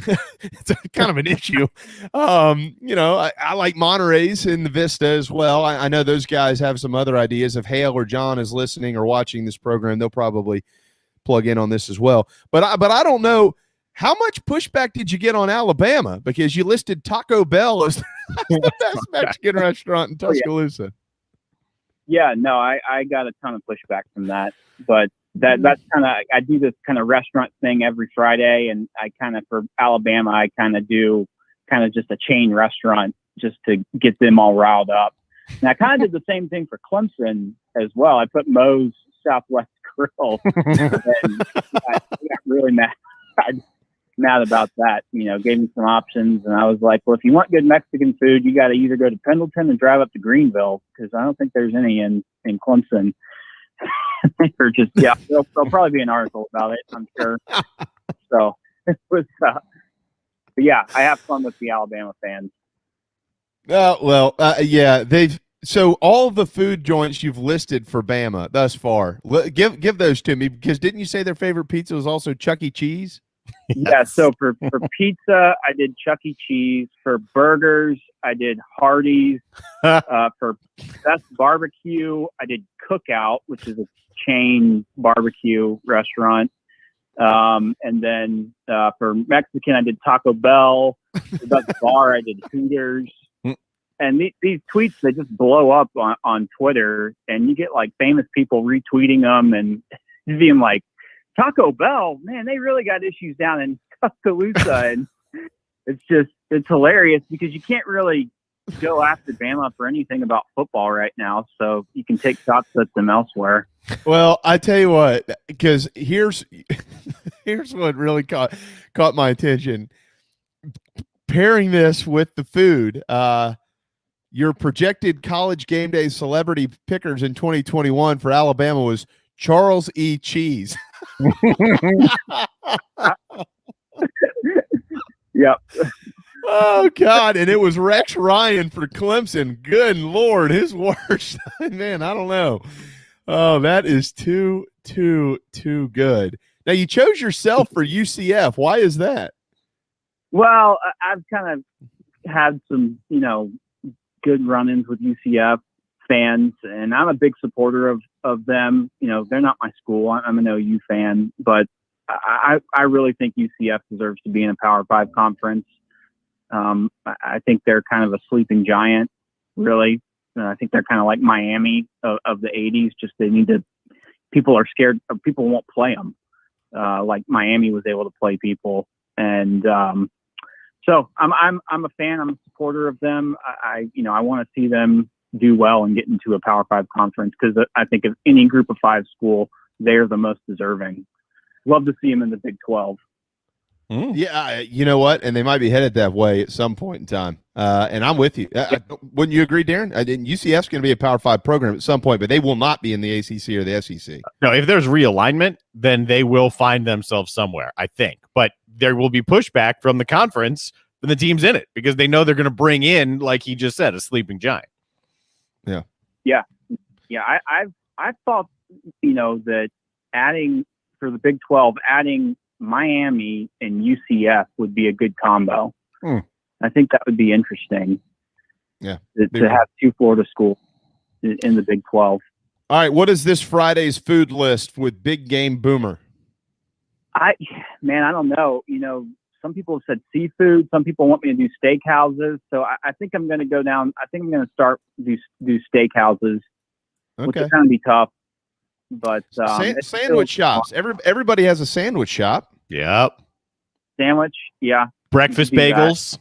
It's kind of an issue. I like Monterey's in the Vista as well. I know those guys have some other ideas. If Hale or John is listening or watching this program, they'll probably plug in on this as well. But I don't know, how much pushback did you get on Alabama, because you listed Taco Bell as the best Mexican restaurant in Tuscaloosa. Yeah, no, I got a ton of pushback from that, but that's kind of, I do this kind of restaurant thing every Friday, and I kind of, for Alabama, I kind of do kind of just a chain restaurant just to get them all riled up. And I kind of did the same thing for Clemson as well. I put Moe's Southwest Grill, and I got really mad about that. Gave me some options, and I was like, well, if you want good Mexican food, you got to either go to Pendleton and drive up to Greenville, because I don't think there's any in Clemson. Or just, there'll probably be an article about it, I'm sure. So it was, but yeah, I have fun with the Alabama fans. So all the food joints you've listed for Bama thus far, give those to me, because didn't you say their favorite pizza was also Chuck E. Cheese? Yes. Yeah, so for pizza, I did Chuck E. Cheese. For burgers, I did Hardee's. For best barbecue, I did Cookout, which is a chain barbecue restaurant. And then for Mexican, I did Taco Bell. For best bar, I did Hooters. And these tweets, they just blow up on Twitter, and you get like famous people retweeting them and being like, Taco Bell, man, they really got issues down in Tuscaloosa. And it's hilarious, because you can't really go after Bama for anything about football right now, so you can take shots at them elsewhere. Well, I tell you what, because here's what really caught my attention. Pairing this with the food, your projected college game day celebrity pickers in 2021 for Alabama was Charles E. Cheese. Yep. Oh God! And it was Rex Ryan for Clemson. Good Lord, his worst. Man, I don't know. Oh, that is too good. Now you chose yourself for UCF. Why is that? Well, I've kind of had some, good run-ins with UCF fans, and I'm a big supporter of them. They're not my school. I'm an OU fan, but I really think UCF deserves to be in a Power 5 conference. I think they're kind of a sleeping giant, really. I think they're kind of like Miami of the 80s. Just people are scared. People won't play them like Miami was able to play people. And so I'm a fan. I'm a supporter of them. I want to see them do well and get into a Power 5 conference, because I think of any group of 5 school, they're the most deserving. Love to see them in the Big 12. Yeah, you know what? And they might be headed that way at some point in time. And I'm with you. Wouldn't you agree, Darren? UCF's going to be a Power 5 program at some point, but they will not be in the ACC or the SEC. No, if there's realignment, then they will find themselves somewhere, I think. But there will be pushback from the conference when the team's in it, because they know they're going to bring in, like he just said, a sleeping giant. Yeah. I've thought, that adding for the Big 12, adding Miami and UCF would be a good combo. I think that would be interesting. Yeah, to have 2 Florida schools in the Big 12. All right, what is this Friday's food list with Big Game Boomer? I don't know. Some people have said seafood. Some people want me to do steakhouses. So I think I'm going to go down. I think I'm going to start do steakhouses, which is going to be tough. But sandwich shops. Everybody has a sandwich shop. Yep. Sandwich, yeah. Breakfast bagels.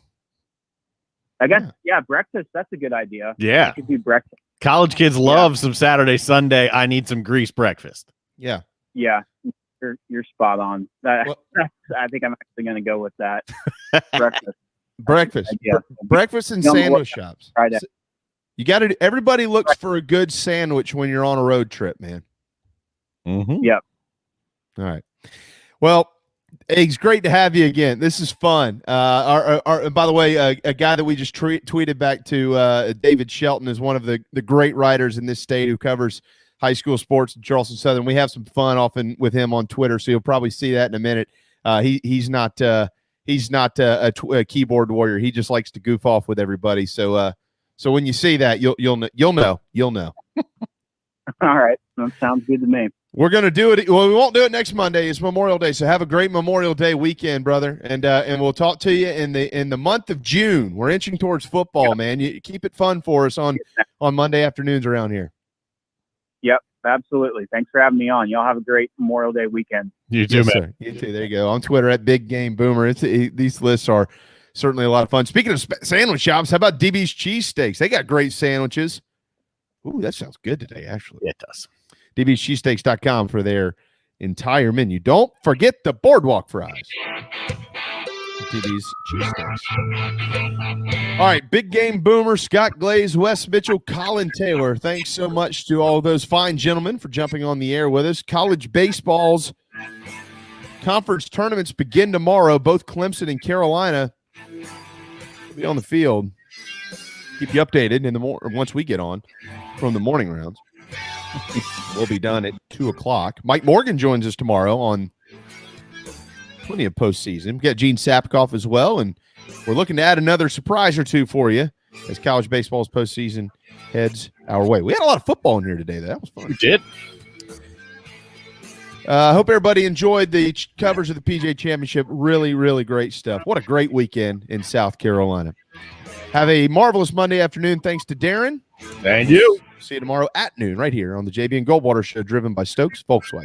I guess, breakfast. That's a good idea. Yeah. I could do breakfast. College kids love some Saturday, Sunday. I need some greased breakfast. Yeah. Yeah. You're spot on. I think I'm actually going to go with that. Breakfast. Breakfast and sandwich shops. Friday. You got to. Everybody looks for a good sandwich when you're on a road trip, man. Mm-hmm. Yep. All right. Well, it's great to have you again. This is fun. By the way, a guy that we just tweeted back to, David Shelton, is one of the great writers in this state who covers high school sports in Charleston Southern. We have some fun often with him on Twitter, so you'll probably see that in a minute. He's not a keyboard warrior. He just likes to goof off with everybody. So when you see that, you'll know. All right, that sounds good to me. We're going to do it. Well, we won't do it next Monday. It's Memorial Day, so have a great Memorial Day weekend, brother. And we'll talk to you in the month of June. We're inching towards football, man. You keep it fun for us on Monday afternoons around here. Yep, absolutely. Thanks for having me on. Y'all have a great Memorial Day weekend. You too, yes, man. Sir. You too. There you go. On Twitter at Big Game Boomer. These lists are certainly a lot of fun. Speaking of sandwich shops, how about DB's Cheesesteaks? They got great sandwiches. Ooh, that sounds good today, actually. It does. DB'sCheesesteaks.com for their entire menu. Don't forget the boardwalk fries. DB's Cheesesteaks. All right, Big Game Boomer, Scott Glaze, Wes Mitchell, Collyn Taylor. Thanks so much to all those fine gentlemen for jumping on the air with us. College baseball's conference tournaments begin tomorrow. Both Clemson and Carolina will be on the field. Keep you updated once we get on from the morning rounds. We'll be done at 2:00. Mike Morgan joins us tomorrow on plenty of postseason. We got Gene Sapkoff as well, and we're looking to add another surprise or two for you as college baseball's postseason heads our way. We had a lot of football in here today, though. That was fun. We did. I hope everybody enjoyed the coverage of the PGA Championship. Really, really great stuff. What a great weekend in South Carolina. Have a marvelous Monday afternoon. Thanks to Darren. Thank you. See you tomorrow at noon right here on the JB and Goldwater Show, driven by Stokes Volkswagen.